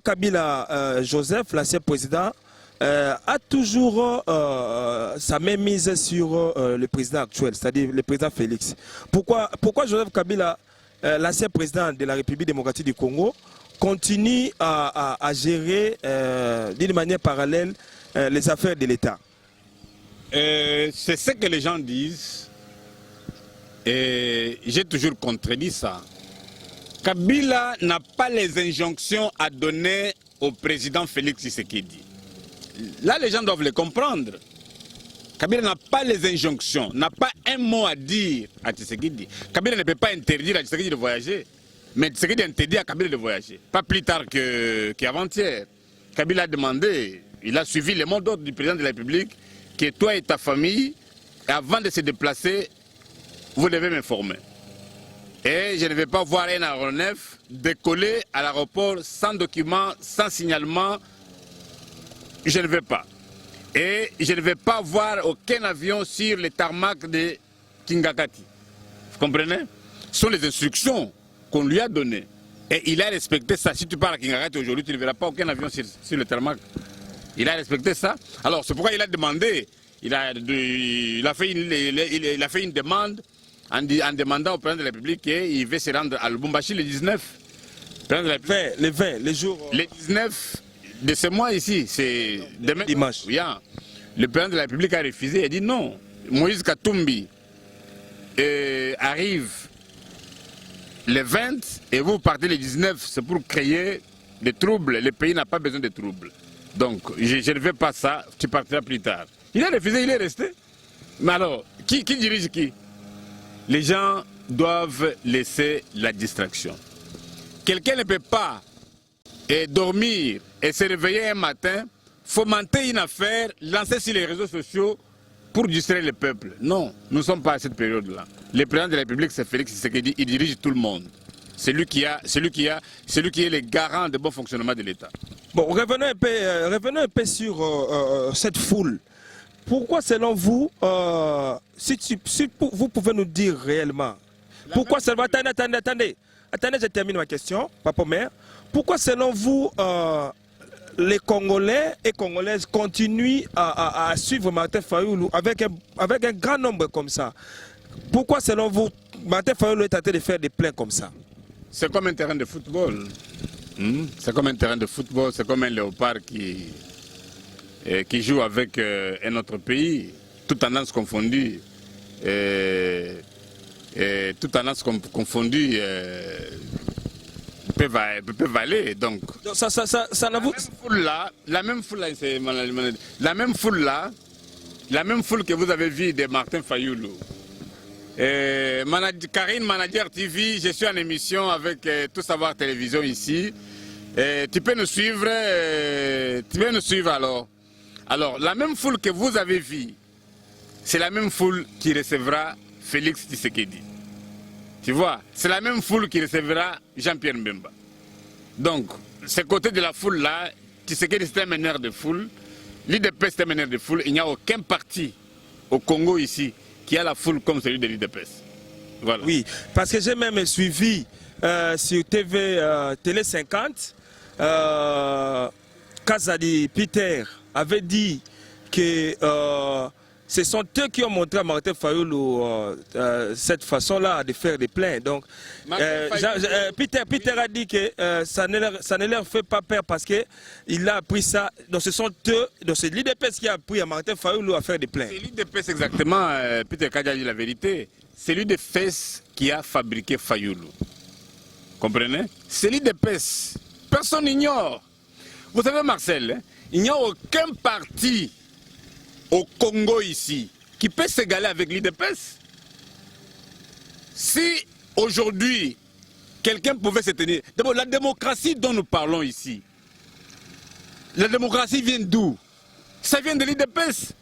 Kabila Joseph, l'ancien président, a toujours sa même mise sur le président actuel, c'est-à-dire le président Félix. Pourquoi Joseph Kabila, l'ancien président de la République démocratique du Congo, continue à gérer d'une manière parallèle les affaires de l'État? C'est ce que les gens disent et j'ai toujours contredit ça. Kabila n'a pas les injonctions à donner au président Félix Tshisekedi. Là, les gens doivent le comprendre. Kabila n'a pas les injonctions, n'a pas un mot à dire à Tshisekedi. Kabila ne peut pas interdire à Tshisekedi de voyager, mais Tshisekedi interdit à Kabila de voyager. Pas plus tard qu'avant-hier. Kabila a demandé, il a suivi le mot d'ordre du président de la République, que toi et ta famille, avant de se déplacer, vous devez m'informer. Et je ne vais pas voir un aéronef décoller à l'aéroport sans document, sans signalement. Je ne vais pas. Et je ne vais pas voir aucun avion sur le tarmac de Kingakati. Vous comprenez? Ce sont les instructions qu'on lui a données. Et il a respecté ça. Si tu pars à Kingakati aujourd'hui, tu ne verras pas aucun avion sur le tarmac. Il a respecté ça. Alors c'est pourquoi il a demandé, il a fait une demande en demandant au président de la République qu'il veut se rendre à Lubumbashi le 19. Le 20, les jours. Le 19 de ce mois ici, c'est demain. Dimanche. Oui, hein. Le président de la République a refusé, il a dit non. Moïse Katumbi arrive le 20 et vous partez le 19, c'est pour créer des troubles. Le pays n'a pas besoin de troubles. Donc, je ne veux pas ça, tu partiras plus tard. Il a refusé, il est resté. Mais alors, qui dirige qui? Les gens doivent laisser la distraction. Quelqu'un ne peut pas dormir et se réveiller un matin, fomenter une affaire, lancer sur les réseaux sociaux pour distraire le peuple. Non, nous ne sommes pas à cette période-là. Le président de la République, c'est Félix Tshisekedi, il dirige tout le monde. C'est lui qui est le garant de bon fonctionnement de l'État. Bon, revenons un peu sur cette foule. Pourquoi, selon vous, si vous pouvez nous dire réellement, pourquoi seulement... Attendez, je termine ma question, Papa Maire. Pourquoi, selon vous, les Congolais et Congolaises continuent à suivre Martin Fayoulou avec un grand nombre comme ça? Pourquoi, selon vous, Martin Fayoulou est tenté de faire des plaies comme ça? C'est comme un terrain de football. C'est comme un terrain de football, c'est comme un léopard qui joue avec un autre pays, toute tendance confondue. Toute tendance confondue peuvent aller. Donc, ça n'a vous... La même foule que vous avez vue de Martin Fayoulou. Karine, Manager TV, je suis en émission avec Tout Savoir Télévision ici. Tu peux nous suivre, alors. Alors, la même foule que vous avez vue, c'est la même foule qui recevra Félix Tshisekedi. Tu vois, c'est la même foule qui recevra Jean-Pierre Mbemba. Donc, ce côté de la foule-là, Tshisekedi c'est un meneur de foule, l'IDPS c'est un meneur de foule, il n'y a aucun parti au Congo ici qui a la foule comme celui de l'IDPS. Voilà. Oui, parce que j'ai même suivi sur Télé 50, Kazadi Peter avait dit que ce sont eux qui ont montré à Martin Fayulu cette façon-là de faire des plaintes. Donc, Peter a dit que ça ne leur fait pas peur parce qu'il a appris ça. Donc, ce sont eux, donc c'est l'IDPS qui a appris à Martin Fayulu à faire des plaintes. C'est l'IDPS exactement, Peter Kadi a dit la vérité. C'est l'IDPS qui a fabriqué Fayulu. Comprenez? C'est l'IDPS. Personne n'ignore. Vous savez, Marcel, hein, il n'y a aucun parti au Congo ici qui peut s'égaler avec l'IDPS. Si aujourd'hui, quelqu'un pouvait se tenir... D'abord, la démocratie dont nous parlons ici, la démocratie vient d'où? Ça vient de l'IDPS.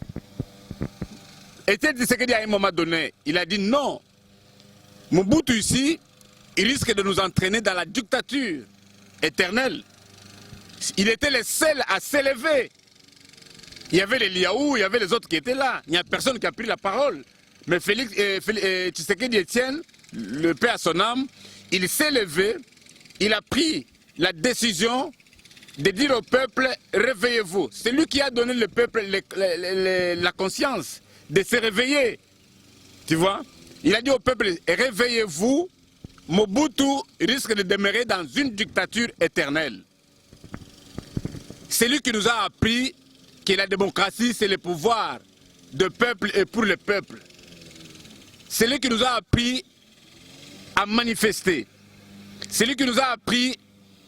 Et Tshisekedi, à un moment donné, il a dit non. Mobutu ici, il risque de nous entraîner dans la dictature éternelle. Il était le seul à s'élever. Il y avait les Liaou, il y avait les autres qui étaient là. Il n'y a personne qui a pris la parole. Mais Tshisekedi Etienne, le paix à son âme, il s'est levé, il a pris la décision de dire au peuple, réveillez-vous. C'est lui qui a donné le peuple la conscience de se réveiller. Tu vois? Il a dit au peuple, réveillez-vous, Mobutu risque de demeurer dans une dictature éternelle. C'est lui qui nous a appris que la démocratie, c'est le pouvoir du peuple et pour le peuple. C'est lui qui nous a appris à manifester. C'est lui qui nous a appris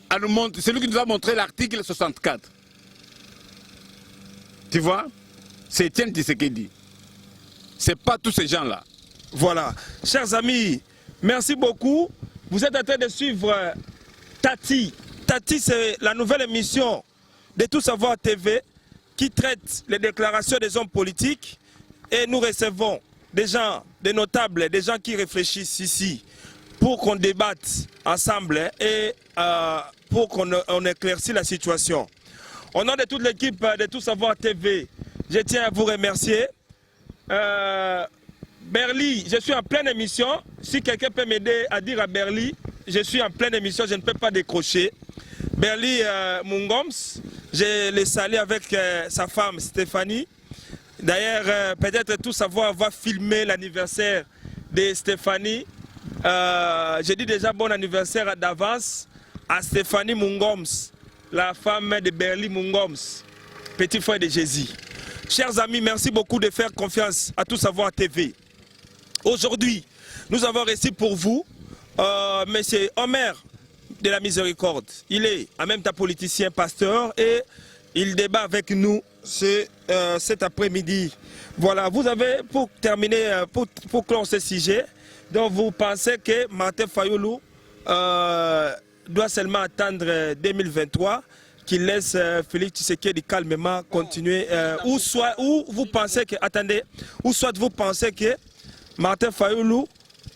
à nous montrer, c'est lui qui nous a montré l'article 64. Tu vois? C'est Etienne Tshisekedi. C'est pas tous ces gens-là. Voilà. Chers amis, merci beaucoup. Vous êtes en train de suivre Tati. Tati, c'est la nouvelle émission de Tout Savoir TV qui traite les déclarations des hommes politiques. Et nous recevons des gens, des notables, des gens qui réfléchissent ici pour qu'on débatte ensemble et pour qu'on éclaircisse la situation. Au nom de toute l'équipe de Tout Savoir TV, je tiens à vous remercier. Berly, je suis en pleine émission. Si quelqu'un peut m'aider à dire à Berly, je suis en pleine émission, je ne peux pas décrocher. Berly Mungoms, je l'ai salé avec sa femme Stéphanie. D'ailleurs, peut-être Tout Savoir va filmer l'anniversaire de Stéphanie. Je dis déjà bon anniversaire d'avance à Stéphanie Mungoms, la femme de Berly Mungoms, petit frère de Jésus. Chers amis, merci beaucoup de faire confiance à Tout Savoir TV. Aujourd'hui, nous avons reçu pour vous M. Omer de la Miséricorde. Il est en même temps politicien, pasteur, et il débat avec nous cet après-midi. Voilà, vous avez, pour terminer, pour clore ce sujet, donc vous pensez que Martin Fayulu doit seulement attendre 2023, qu'il laisse Félix Tshisekedi calmement continuer, ou vous pensez que, attendez, ou soit vous pensez que Martin Fayulu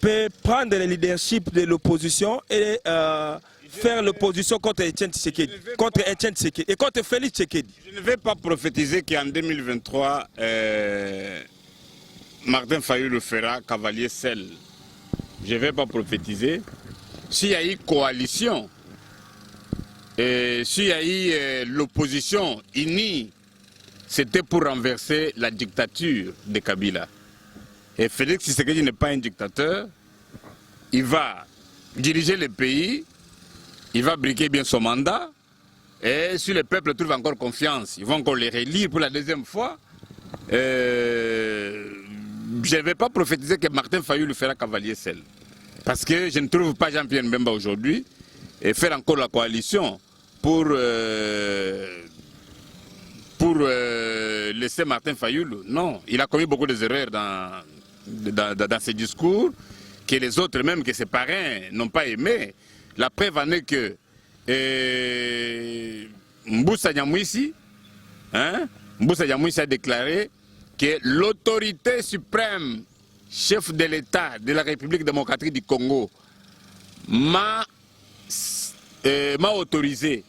peut prendre le leadership de l'opposition et faire l'opposition contre Etienne Tshisekedi, et contre Félix Tshisekedi. Je ne vais pas prophétiser qu'en 2023, Martin Fayulu fera cavalier seul. Je ne vais pas prophétiser. S'il y a eu coalition, s'il y a eu l'opposition unie, c'était pour renverser la dictature de Kabila. Et Félix Tshisekedi n'est pas un dictateur. Il va diriger le pays, il va briquer bien son mandat. Et si le peuple trouve encore confiance, ils vont encore les relire pour la deuxième fois. Je ne vais pas prophétiser que Martin Fayulu fera cavalier seul. Parce que je ne trouve pas Jean-Pierre Mbemba aujourd'hui et faire encore la coalition pour laisser Martin Fayulu. Non, il a commis beaucoup d'erreurs dans ses discours que les autres, même que ses parrains, n'ont pas aimé. La preuve en est que Mboussa Nyamwisi a déclaré que l'autorité suprême, chef de l'État de la République démocratique du Congo, m'a autorisé,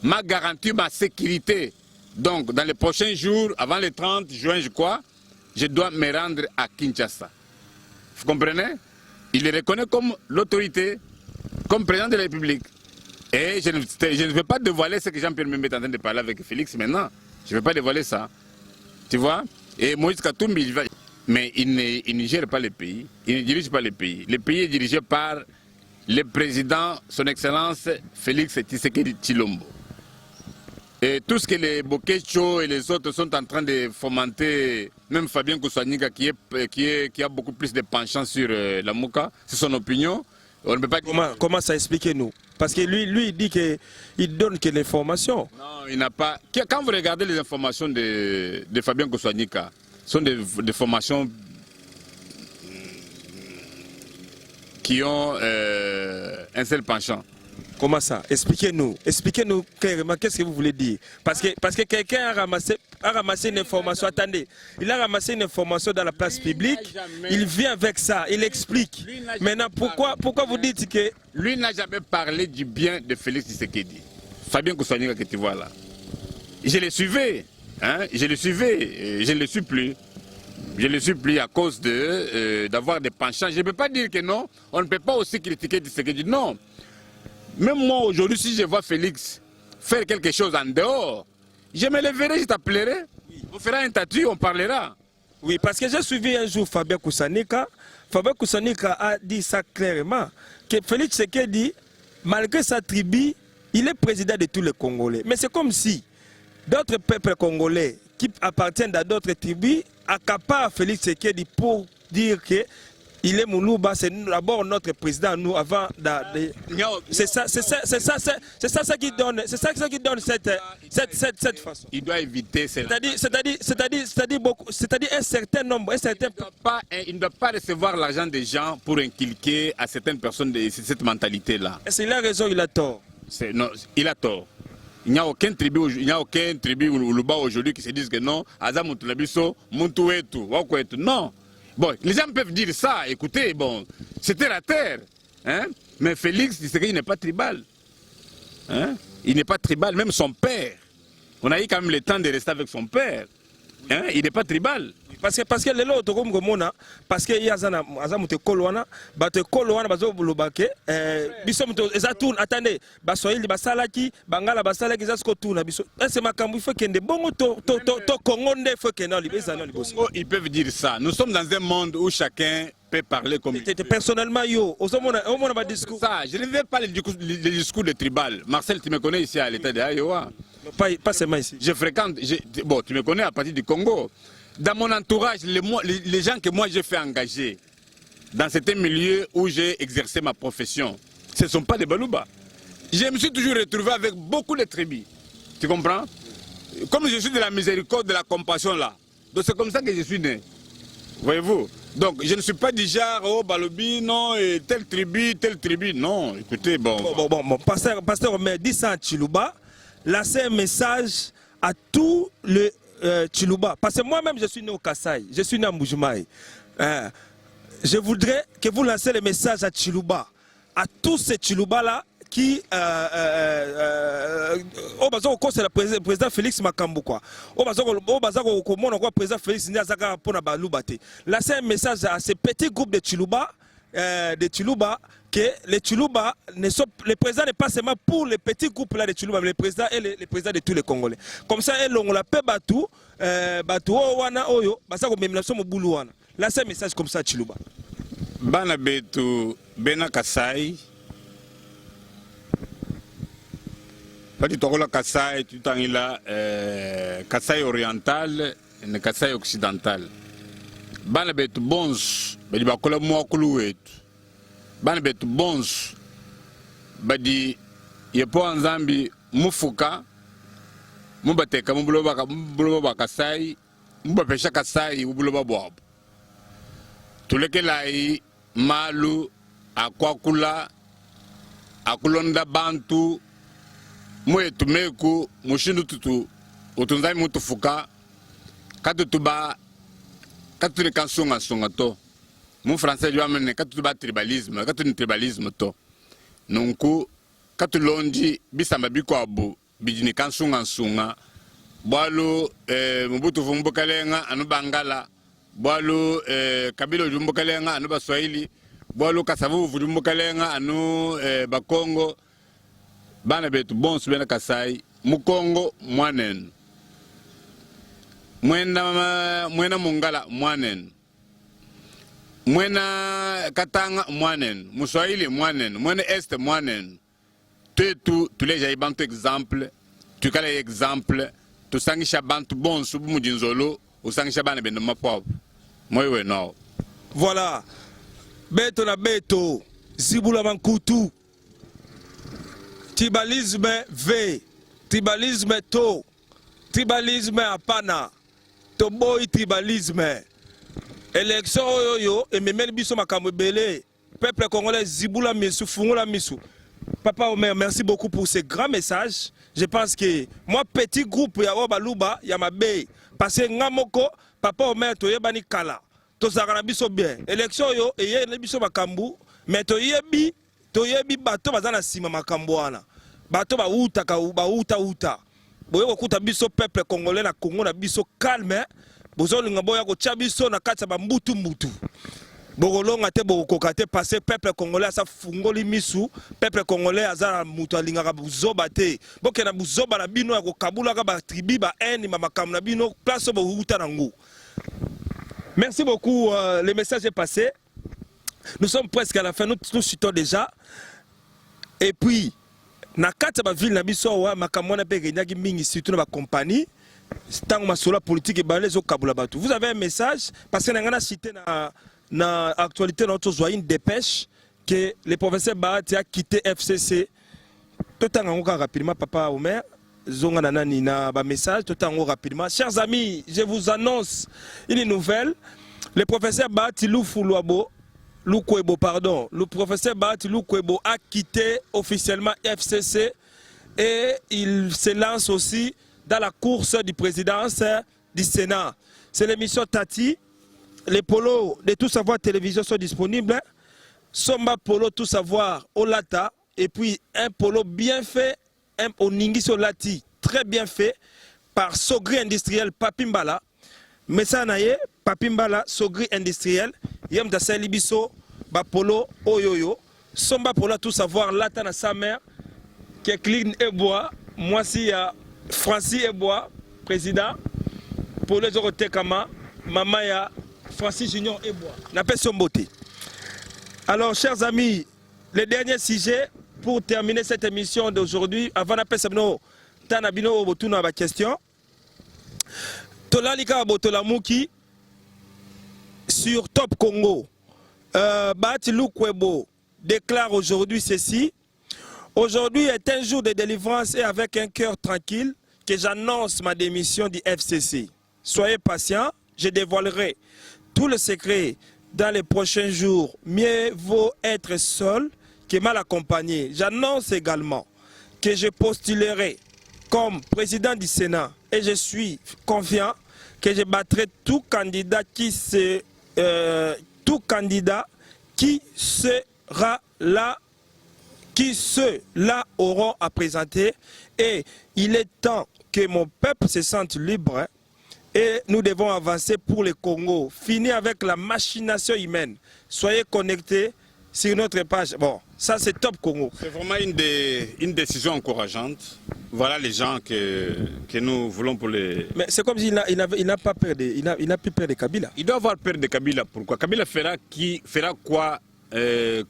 m'a garanti ma sécurité. Donc, dans les prochains jours, avant le 30 juin, je crois, je dois me rendre à Kinshasa. Vous comprenez? Il le reconnaît comme l'autorité, comme président de la République. Et je ne vais pas dévoiler ce que Jean-Pierre Mbemba est en train de parler avec Félix maintenant. Je ne vais pas dévoiler ça. Tu vois? Et Moïse Katumbi, mais il ne gère pas le pays, il ne dirige pas le pays. Le pays est dirigé par le président, son Excellence Félix Tshisekedi Tshilombo. Et tout ce que les Bokecho et les autres sont en train de fomenter, même Fabien Koussanika qui a beaucoup plus de penchant sur la Mouka, c'est son opinion. On ne peut pas dire... Comment ça expliquez-nous? Parce que lui, il dit qu'il donne que l'information. Non, il n'a pas... Quand vous regardez les informations de Fabien Koussanika, ce sont des formations qui ont un seul penchant. Comment ça? Expliquez-nous clairement qu'est-ce que vous voulez dire. Parce que quelqu'un a ramassé une information. Attendez, il a ramassé une information dans la place publique. Il vient avec ça, il explique. Maintenant, pourquoi vous dites que... Lui n'a jamais parlé du bien de Félix Tshisekedi. Fabien Koussanika que tu vois là. Je le suivais, hein? Je le suivais, je ne le suis plus. Je ne le suis plus à cause d'avoir des penchants. Je ne peux pas dire que non, on ne peut pas aussi critiquer Tshisekedi, non. Même moi aujourd'hui, si je vois Félix faire quelque chose en dehors, je me lèverai, je t'appellerai. On fera un tatu, on parlera. Oui, parce que j'ai suivi un jour Fabien Koussanika. Fabien Koussanika a dit ça clairement, que Félix Tshisekedi, malgré sa tribu, il est président de tous les Congolais. Mais c'est comme si d'autres peuples congolais qui appartiennent à d'autres tribus accaparent Félix Tshisekedi pour dire que il est Moulouba, c'est d'abord notre président, nous, avant c'est ça qui donne cette façon. Il doit éviter cela. C'est-à-dire un certain nombre, il ne doit pas recevoir l'argent des gens pour inculquer à certaines personnes cette mentalité-là. Est-ce qu'il a raison, il a tort? Non, il a tort. Il n'y a aucun tribu Moulouba aujourd'hui qui se disent que non, Azamutulabiso, Muntouetu, Wakouetu, non. Bon, les gens peuvent dire ça, écoutez, bon, c'était la terre. Hein? Mais Félix, il n'est pas tribal. Hein? Il n'est pas tribal, même son père. On a eu quand même le temps de rester avec son père. Hein? Il n'est pas tribal. Parce que les lots comme Gomona, parce que y a Azamute Kolwana, Bate Kolwana, Bazo Bulubake, Bissomuto, Ezatoun, attendez, Basoïli, Basalaki, Bangala, Basalaki, Zaskotuna, Bisso. C'est ma camou, il faut qu'il y ait des bons Congonde, il faut qu'il y ait des Ils peuvent dire ça. Nous sommes dans un monde où chacun peut parler comme il veut. Personnellement, yo, au moins, on discours. Ça, je ne vais pas le discours de tribal. Marcel, tu me connais ici à l'état de Iowa. Pas seulement ici. Je fréquente, bon, tu me connais à partir du Congo. Dans mon entourage, les gens que moi j'ai fait engager dans certains milieux où j'ai exercé ma profession, ce ne sont pas des Balouba. Je me suis toujours retrouvé avec beaucoup de tribus. Tu comprends? Comme je suis de la miséricorde, de la compassion là. Donc c'est comme ça que je suis né. Voyez-vous? Donc je ne suis pas du genre, oh Baloubi, non, et telle tribu. Non, écoutez, bon. Pasteur Omer, dit ça à Chiluba. Là, c'est un message à tous les Chiluba. Parce que moi-même, je suis né au Kassai, je suis né à Mbujimaï. Je voudrais que vous lancez le message à Chiluba, à tous ces Chiluba-là qui c'est le président Félix Makambu quoi. Président Félix là c'est un message à ces petits groupes de Chiluba que les Chiluba le président n'est pas seulement pour les petits groupes là de Chiluba, mais le président est le président de tous les Congolais. Comme ça on l'appelle Batou wana oyo basa ko memela somo bulu wana. Là c'est un message comme ça à Chiluba. Bana betu bena Kasai. Pati tokola Kasai tutangila Kasai oriental et Kasai occidental. Bana betu bons badi bakola mwakulu wetu. Bana betu bons badi yepo nzambi mufuka mubateka mubuloba Kasai mubapesha Kasai mubuloba bwabo. Tulekelai malu akwakula akulonda bantu mwetu meku mushindu tutu utunzai mutu fuka katutuba katuni kansunga sunga to mu français lui amene katutuba tribalisme to nunku katulonji bisamba bikwabu bijini kansunga sunga bwalu mubutu vumbukalenga anu bangala bwalu kabilo jumbukalenga anu baswahili bwalu kasavu vumbukalenga anu bakongo. Bana betu bons bena Kasai mukongo mwanen Mwena Mongala mwanen. Mwena Katanga mwanen. Muswahili mwanen. Mwena Est mwanen. Tous les jaïbantu exemple. Tu as les exemples. Tu sangisha bantu bon subu mujinzolo. Tu sangisha bana benema pop. Moi ouais non. Voilà. Beto na beto. Zibula mankutu. Tribalisme V. Tribalisme to. Tribalisme apana. Toboy tribalisme. Élection oyo et memeli biso makambo belé. Peuple congolais zibula misu fungula misu. Papa Omer, merci beaucoup pour ce grand message. Je pense que moi petit groupe ya Obaluba ya mabe parce que ngamoko Papa Omer to yebani kala. To zakana biso bien. Élection yo eye na biso makambu mais to yebi bato bazana sima makambo wana. Bato ba uta ka ba uta. Boyo kokuta biso peuple congolais na Congo na biso calme. Bozolinga boya ko chabiso na kati ba mbutu. Bogolonga te bokoka te passer peuple congolais sa fungoli misu peuple congolais azala mutu alingaka buzoba te bokena buzoba na bino ya kokabula ka ba tribu ba eni makambo na bino place bo uta nango. Merci beaucoup, le message est passé. Nous sommes presque à la fin, nous citons déjà. Et puis na kati ba ville na biso wa makambo na pe kenyaki mingi surtout na ba compagnie tango masola politique et balezo kabula batu. Vous avez un message parce que na cité na actualité notre joie une dépêche que le professeur Bahati a quitté FCC. Tout en rapidement papa Omer zonga nanani na ba message tout en rapidement. Chers amis, je vous annonce une nouvelle. Le professeur Bahati Lukwebo, pardon, le professeur Bahati Lukwebo a quitté officiellement FCC et il se lance aussi dans la course du présidence du Sénat. C'est l'émission Tati. Les polos de Tout Savoir Télévision sont disponibles. Somba Polo Tout Savoir Olata. Et puis un polo bien fait, un Oningi Solati, très bien fait par Sogri Industriel Papimbala. Messanaye, Papimbala, Sogri Industriel. Yem da Libiso, Bapolo, Oyoyo. Somba Polo Tout Savoir Lata na sa mère. Kekline Ebois. Moi si Francis Ebois, président. Polo Zorote Kama. Maman ya Francis Junior Ebois. N'appelle son beauté. Alors, chers amis, le dernier sujet pour terminer cette émission d'aujourd'hui, avant d'appeler Sabno, Tanabino Obotuna ma question. Tolalika Botolamuki sur Top Congo. Bahati Lukwebo déclare aujourd'hui ceci. Aujourd'hui est un jour de délivrance et avec un cœur tranquille que j'annonce ma démission du FCC. Soyez patients, je dévoilerai tout le secret dans les prochains jours. Mieux vaut être seul que mal accompagné. J'annonce également que je postulerai comme président du Sénat et je suis confiant que je battrai tout candidat qui sera là, qui ceux-là auront à présenter. Et il est temps que mon peuple se sente libre. Et nous devons avancer pour le Congo. Fini avec la machination humaine. Soyez connectés sur notre page. Bon, ça c'est Top Congo. C'est vraiment une décision encourageante. Voilà les gens que nous voulons pour les... Mais c'est comme s'il n'a pas peur il n'a plus peur de Kabila. Il doit avoir peur de Kabila. Pourquoi? Kabila fera quoi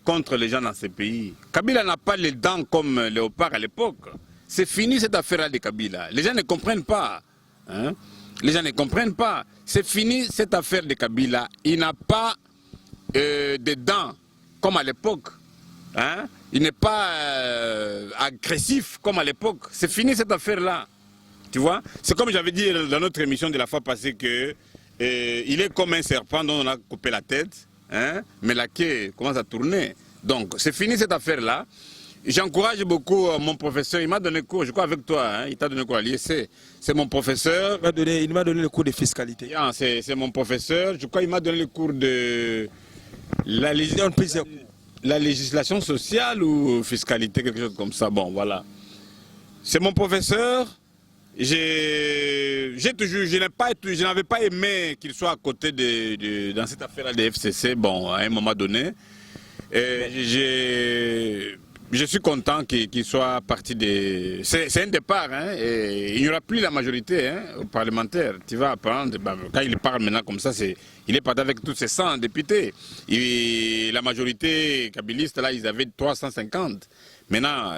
contre les gens dans ce pays? Kabila n'a pas les dents comme Léopard à l'époque. C'est fini cette affaire-là de Kabila. Les gens ne comprennent pas. Hein? Les gens ne comprennent pas. C'est fini cette affaire de Kabila. Il n'a pas de dents comme à l'époque. Hein? Il n'est pas agressif comme à l'époque. C'est fini cette affaire-là. Tu vois? C'est comme j'avais dit dans notre émission de la fois passée que il est comme un serpent dont on a coupé la tête, hein? Mais la queue commence à tourner. Donc c'est fini cette affaire-là. J'encourage beaucoup mon professeur. Il m'a donné cours, je crois, avec toi. Hein? Il t'a donné cours à l'IEC. C'est mon professeur. Il m'a donné le cours de fiscalité. C'est mon professeur. Je crois qu'il m'a donné le cours de la législation sociale ou fiscalité, quelque chose comme ça. Bon, voilà. C'est mon professeur. Je n'avais pas aimé qu'il soit à côté dans cette affaire-là des FCC. Bon, à un moment donné. je suis content qu'il soit parti de... C'est un départ, hein, et il n'y aura plus la majorité hein, aux parlementaires. Tu vas apprendre, quand il parle maintenant comme ça, il est parti avec tous ses 100 députés. Et la majorité kabiliste, là, ils avaient 350. Maintenant,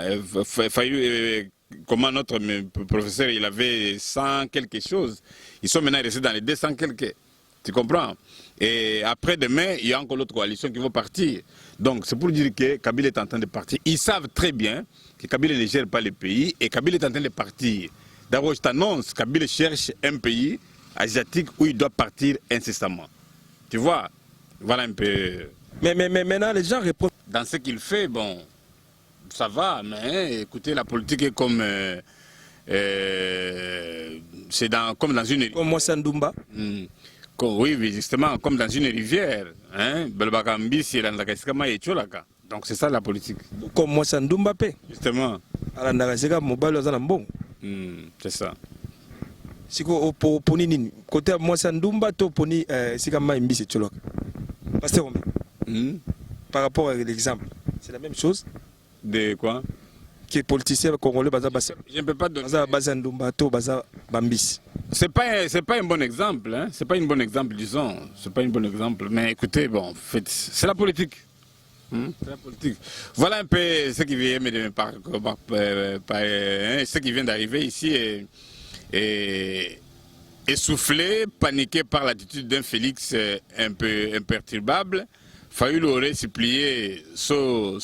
comment notre professeur, il avait 100 quelque chose. Ils sont maintenant restés dans les 200 quelques. Tu comprends? Et après demain, il y a encore l'autre coalition qui va partir. Donc c'est pour dire que Kabila est en train de partir. Ils savent très bien que Kabila ne gère pas le pays et Kabila est en train de partir. D'abord, je t'annonce, Kabila cherche un pays asiatique où il doit partir incessamment. Tu vois? Voilà un peu... Mais maintenant, les gens répondent. Dans ce qu'il fait, bon, ça va, mais écoutez, la politique est comme... c'est comme dans une... Comme moi, Sandoumba. Oui, justement, comme dans une rivière. Hein? Donc c'est ça la politique. Comme moi, Sandoumba. Justement. C'est ça. Si vous poni côté moi Sandoumba, tu poni si comme Maïmbi c'est Tcholoka. Par rapport à l'exemple, c'est la même chose. De quoi? Qui est politicien congolais baza basa. Je ne peux pas donner. Baza Bazandoumba to baza Bambis. C'est pas un bon exemple, hein. C'est pas un bon exemple, disons. C'est pas un bon exemple. Mais écoutez, bon, c'est la politique. C'est la politique. Voilà un peu ce qui vient ce qui vient d'arriver ici et essoufflé, paniqué par l'attitude d'un Félix un peu imperturbable. Fayoul aurait supplié Samuel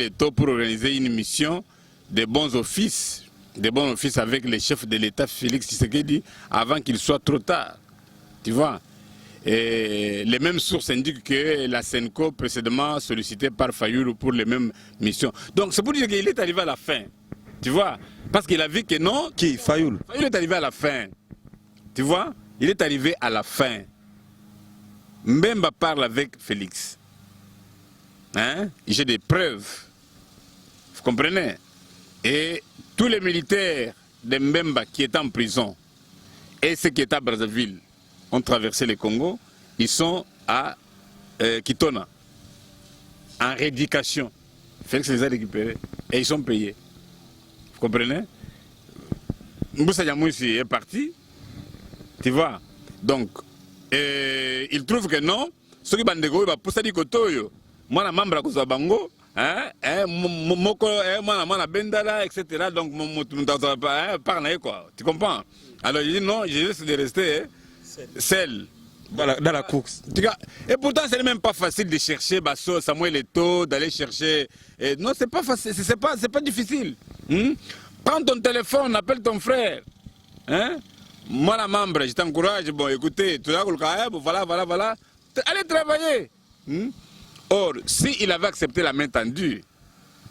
Eto'o pour organiser une mission de bons offices avec les chefs de l'État Félix Tshisekedi avant qu'il soit trop tard. Tu vois? Et les mêmes sources indiquent que la Senco précédemment sollicitée par Fayoul pour les mêmes missions. Donc c'est pour dire qu'il est arrivé à la fin. Tu vois? Parce qu'il a vu que non. Qui? Fayoul? Fayoul est arrivé à la fin. Tu vois? Il est arrivé à la fin. Mbemba parle avec Félix. Hein? J'ai des preuves. Vous comprenez? Et tous les militaires de Mbemba qui étaient en prison et ceux qui étaient à Brazzaville ont traversé le Congo, ils sont à Kitona, en rééducation. Félix les a récupérés et ils sont payés. Vous comprenez? Mboussa Yamouissi est parti. Tu vois? Donc, il trouve que non, ceux qui bandego va pousser du côté, moi la membre à bango, moi bendala, etc. Donc parle quoi. Tu comprends? Alors il dit non, je risque de rester seul. Dans la course. Et pourtant c'est même pas facile de chercher Basso, Samuel Eto'o, d'aller chercher. Non, c'est pas facile, c'est pas difficile. Prends ton téléphone, appelle ton frère. Hein? Moi, la membre, je t'encourage, bon, écoutez, voilà, allez travailler. Or, s'il avait accepté la main tendue,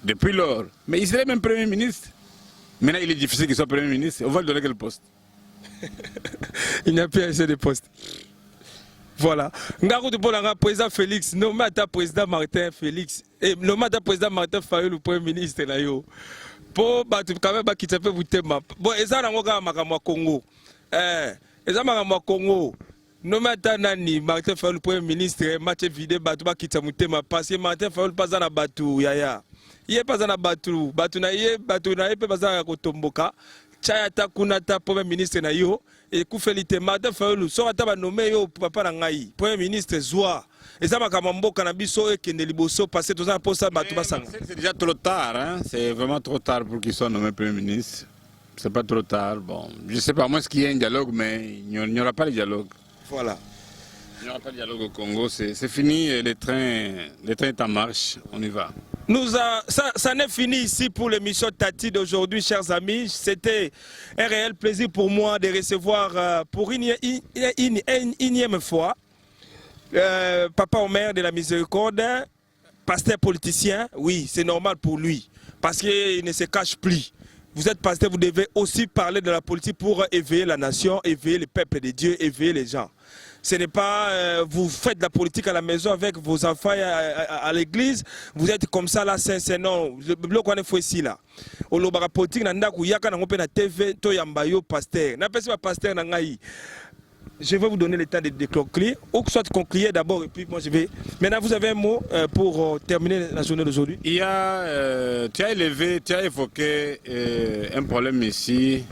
depuis lors, mais il serait même Premier ministre. Maintenant, il est difficile qu'il soit Premier ministre. On va lui donner quel poste? Il n'y a plus assez de postes. Voilà. Ngarou de Bolanga, président Félix, nommé à président Martin Félix, et nommé à président Martin Fayoul, le Premier ministre, là, yo. Pour quand même, qui t'appelle vous thème. Bon, et ça, on a un Congo. Et ça m'a Congo. Non nani Martin Fayoul le Premier ministre match vidé batu ba kita mutema parce que Martin Fayoul pas na batu yaya. Yé pas na batu na yé pe pas na kotomboka. Chaya ta kuna ta Premier ministre na yo et kufelite Martin Fayoul so ata ba nommé yo papa na ngai Premier ministre Zoua. Et ça m'a kamamboka na biso e kende liboso parce que tout ça pour ça batu basanga. C'est déjà trop tard hein, c'est vraiment trop tard pour qu'il soit nommé Premier ministre. C'est pas trop tard, bon, je sais pas, moi ce qu'il y a un dialogue, mais il n'y aura pas de dialogue. Voilà. Il n'y aura pas de dialogue au Congo, c'est fini, le train est en marche, on y va. Ça n'est fini ici pour l'émission Tati d'aujourd'hui, chers amis. C'était un réel plaisir pour moi de recevoir pour une énième fois Papa Omer de la Miséricorde, pasteur politicien, oui, c'est normal pour lui, parce qu'il ne se cache plus. Vous êtes pasteur, vous devez aussi parler de la politique pour éveiller la nation, éveiller le peuple de Dieu, éveiller les gens. Ce n'est pas vous faites de la politique à la maison avec vos enfants à l'église, vous êtes comme ça là, c'est non. Le bloc qu'on est ici là. Au lobara politique, nanda kuyaka na ngope na TV to yambayo pasteur. Na pesi pasteur na ngai. je vais vous donner le temps de conclure, ou que soit conclure d'abord, et puis moi je vais... Maintenant, vous avez un mot pour terminer la journée d'aujourd'hui? Il y a, tu as évoqué un problème ici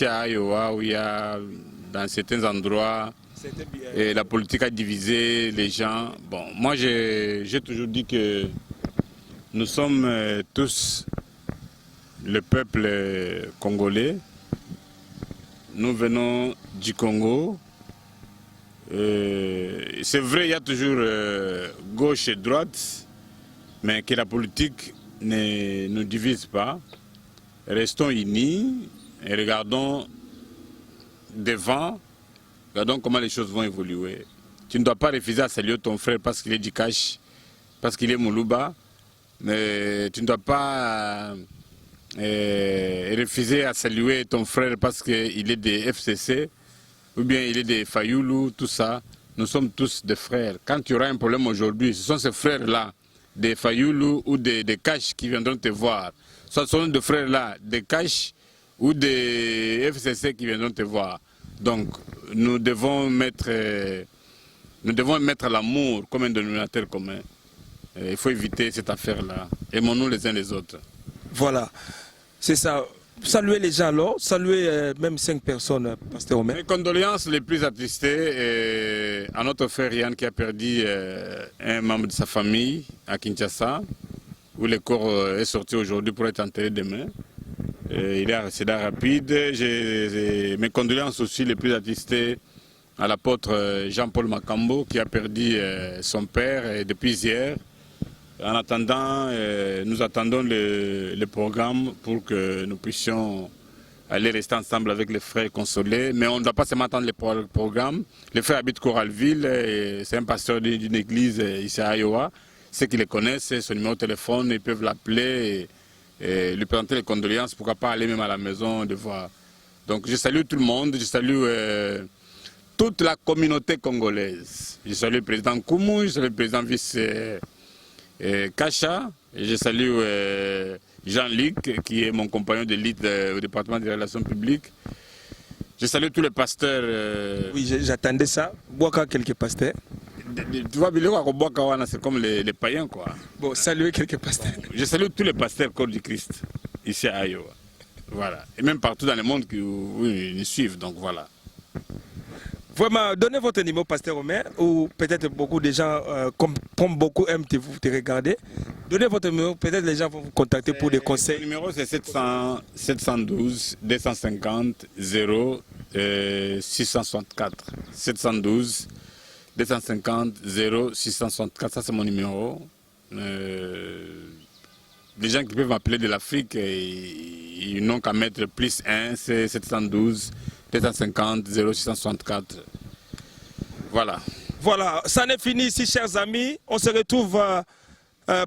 à Iowa, où il y a dans certains endroits, la politique a divisé les gens. Bon, moi j'ai toujours dit que nous sommes tous le peuple congolais. Nous venons du Congo. C'est vrai, il y a toujours gauche et droite, mais que la politique ne nous divise pas. Restons unis et regardons devant, regardons comment les choses vont évoluer. Tu ne dois pas refuser à saluer ton frère parce qu'il est du Cash, parce qu'il est Moulouba, mais tu ne dois pas refuser à saluer ton frère parce qu'il est des FCC, ou bien il est des Fayoulou, tout ça. Nous sommes tous des frères. Quand tu auras un problème aujourd'hui, ce sont ces frères-là, des Fayoulou ou des Cash qui viendront te voir. Ce sont des frères-là, des Cash ou des FCC qui viendront te voir. Donc, nous devons mettre l'amour comme un dénominateur commun. Il faut éviter cette affaire-là. Aimons-nous les uns les autres. Voilà, c'est ça. Saluer les gens alors, saluer même 5 personnes, Pasteur Omer. Mes condoléances les plus attristées à notre frère Yann qui a perdu un membre de sa famille à Kinshasa, où le corps est sorti aujourd'hui pour être enterré demain. Il est accident rapide. Mes condoléances aussi les plus attristées à l'apôtre Jean-Paul Makambo qui a perdu son père depuis hier. En attendant, nous attendons le programme pour que nous puissions aller rester ensemble avec les frères consolés. Mais on ne doit pas seulement attendre le programme. Le frère habite Coralville, c'est un pasteur d'une église ici à Iowa. Ceux qui le connaissent, son numéro de téléphone, ils peuvent l'appeler et lui présenter les condoléances. Pourquoi pas aller même à la maison de voir. Donc je salue tout le monde, je salue toute la communauté congolaise. Je salue le président Koumou, je salue le président vice Kacha, et je salue Jean-Luc, qui est mon compagnon de lead au département des relations publiques. Je salue tous les pasteurs. Oui, j'attendais ça. Boaka quelques pasteurs. Tu vois, c'est comme les païens, quoi. Bon, saluer quelques pasteurs. Je salue tous les pasteurs corps du Christ, ici à Iowa. Voilà. Et même partout dans le monde où ils nous suivent, donc voilà. Vraiment, donnez votre numéro, Pasteur Omer, ou peut-être beaucoup de gens, comme beaucoup aiment te regarder. Donnez votre numéro, peut-être les gens vont vous contacter pour des conseils. Le numéro c'est 712 250 0 664. 712 250 0 664, ça c'est mon numéro. Les gens qui peuvent m'appeler de l'Afrique, ils n'ont qu'à mettre +1, c'est 712 250 0664. Voilà. Voilà, ça n'est fini ici, chers amis. On se retrouve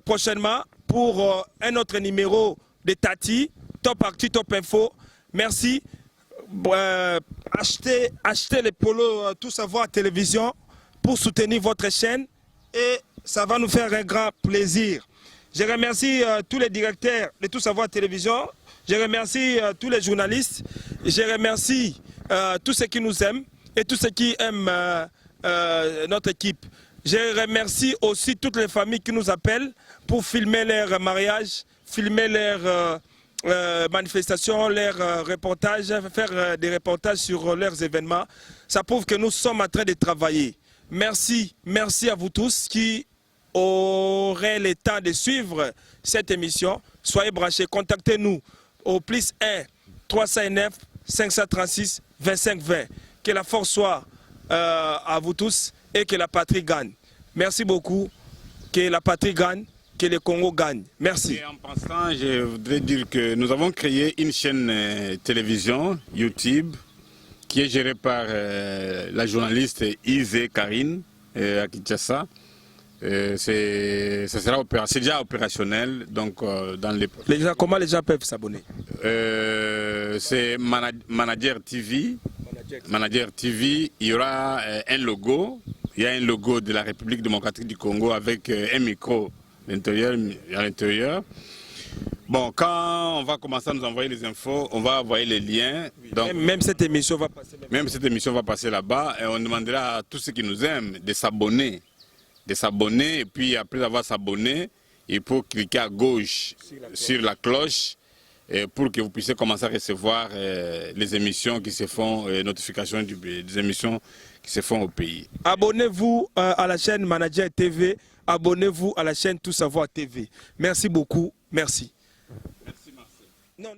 prochainement pour un autre numéro de Tati, Top Actu, Top Info. Merci. Achetez les polos Tout Savoir Télévision pour soutenir votre chaîne et ça va nous faire un grand plaisir. Je remercie tous les directeurs de Tout Savoir Télévision. Je remercie tous les journalistes. Je remercie tous ceux qui nous aiment et tous ceux qui aiment notre équipe. Je remercie aussi toutes les familles qui nous appellent pour filmer leurs mariages, filmer leurs manifestations, leurs reportages, faire des reportages sur leurs événements. Ça prouve que nous sommes en train de travailler. Merci, merci à vous tous qui aurez le temps de suivre cette émission. Soyez branchés, contactez-nous au +1 309 536 25 20. Que la force soit à vous tous et que la patrie gagne. Merci beaucoup. Que la patrie gagne, que le Congo gagne. Merci. Et en passant, je voudrais dire que nous avons créé une chaîne télévision, YouTube, qui est gérée par la journaliste Isée Karine à Kinshasa. C'est déjà opérationnel, donc dans les... Comment les gens peuvent s'abonner? C'est Manager TV. Manager TV, il y aura un logo. Il y a un logo de la République démocratique du Congo avec un micro à l'intérieur. Bon, quand on va commencer à nous envoyer les infos, on va envoyer les liens. Donc, Même cette émission va passer. même cette émission va passer là-bas et on demandera à tous ceux qui nous aiment de s'abonner. De s'abonner et puis après avoir s'abonné, il faut cliquer à gauche sur la cloche pour que vous puissiez commencer à recevoir les émissions qui se font, notifications des émissions qui se font au pays. Abonnez-vous à la chaîne Manager TV, abonnez-vous à la chaîne Tout Savoir TV. Merci beaucoup, merci. Merci Marcel. Non,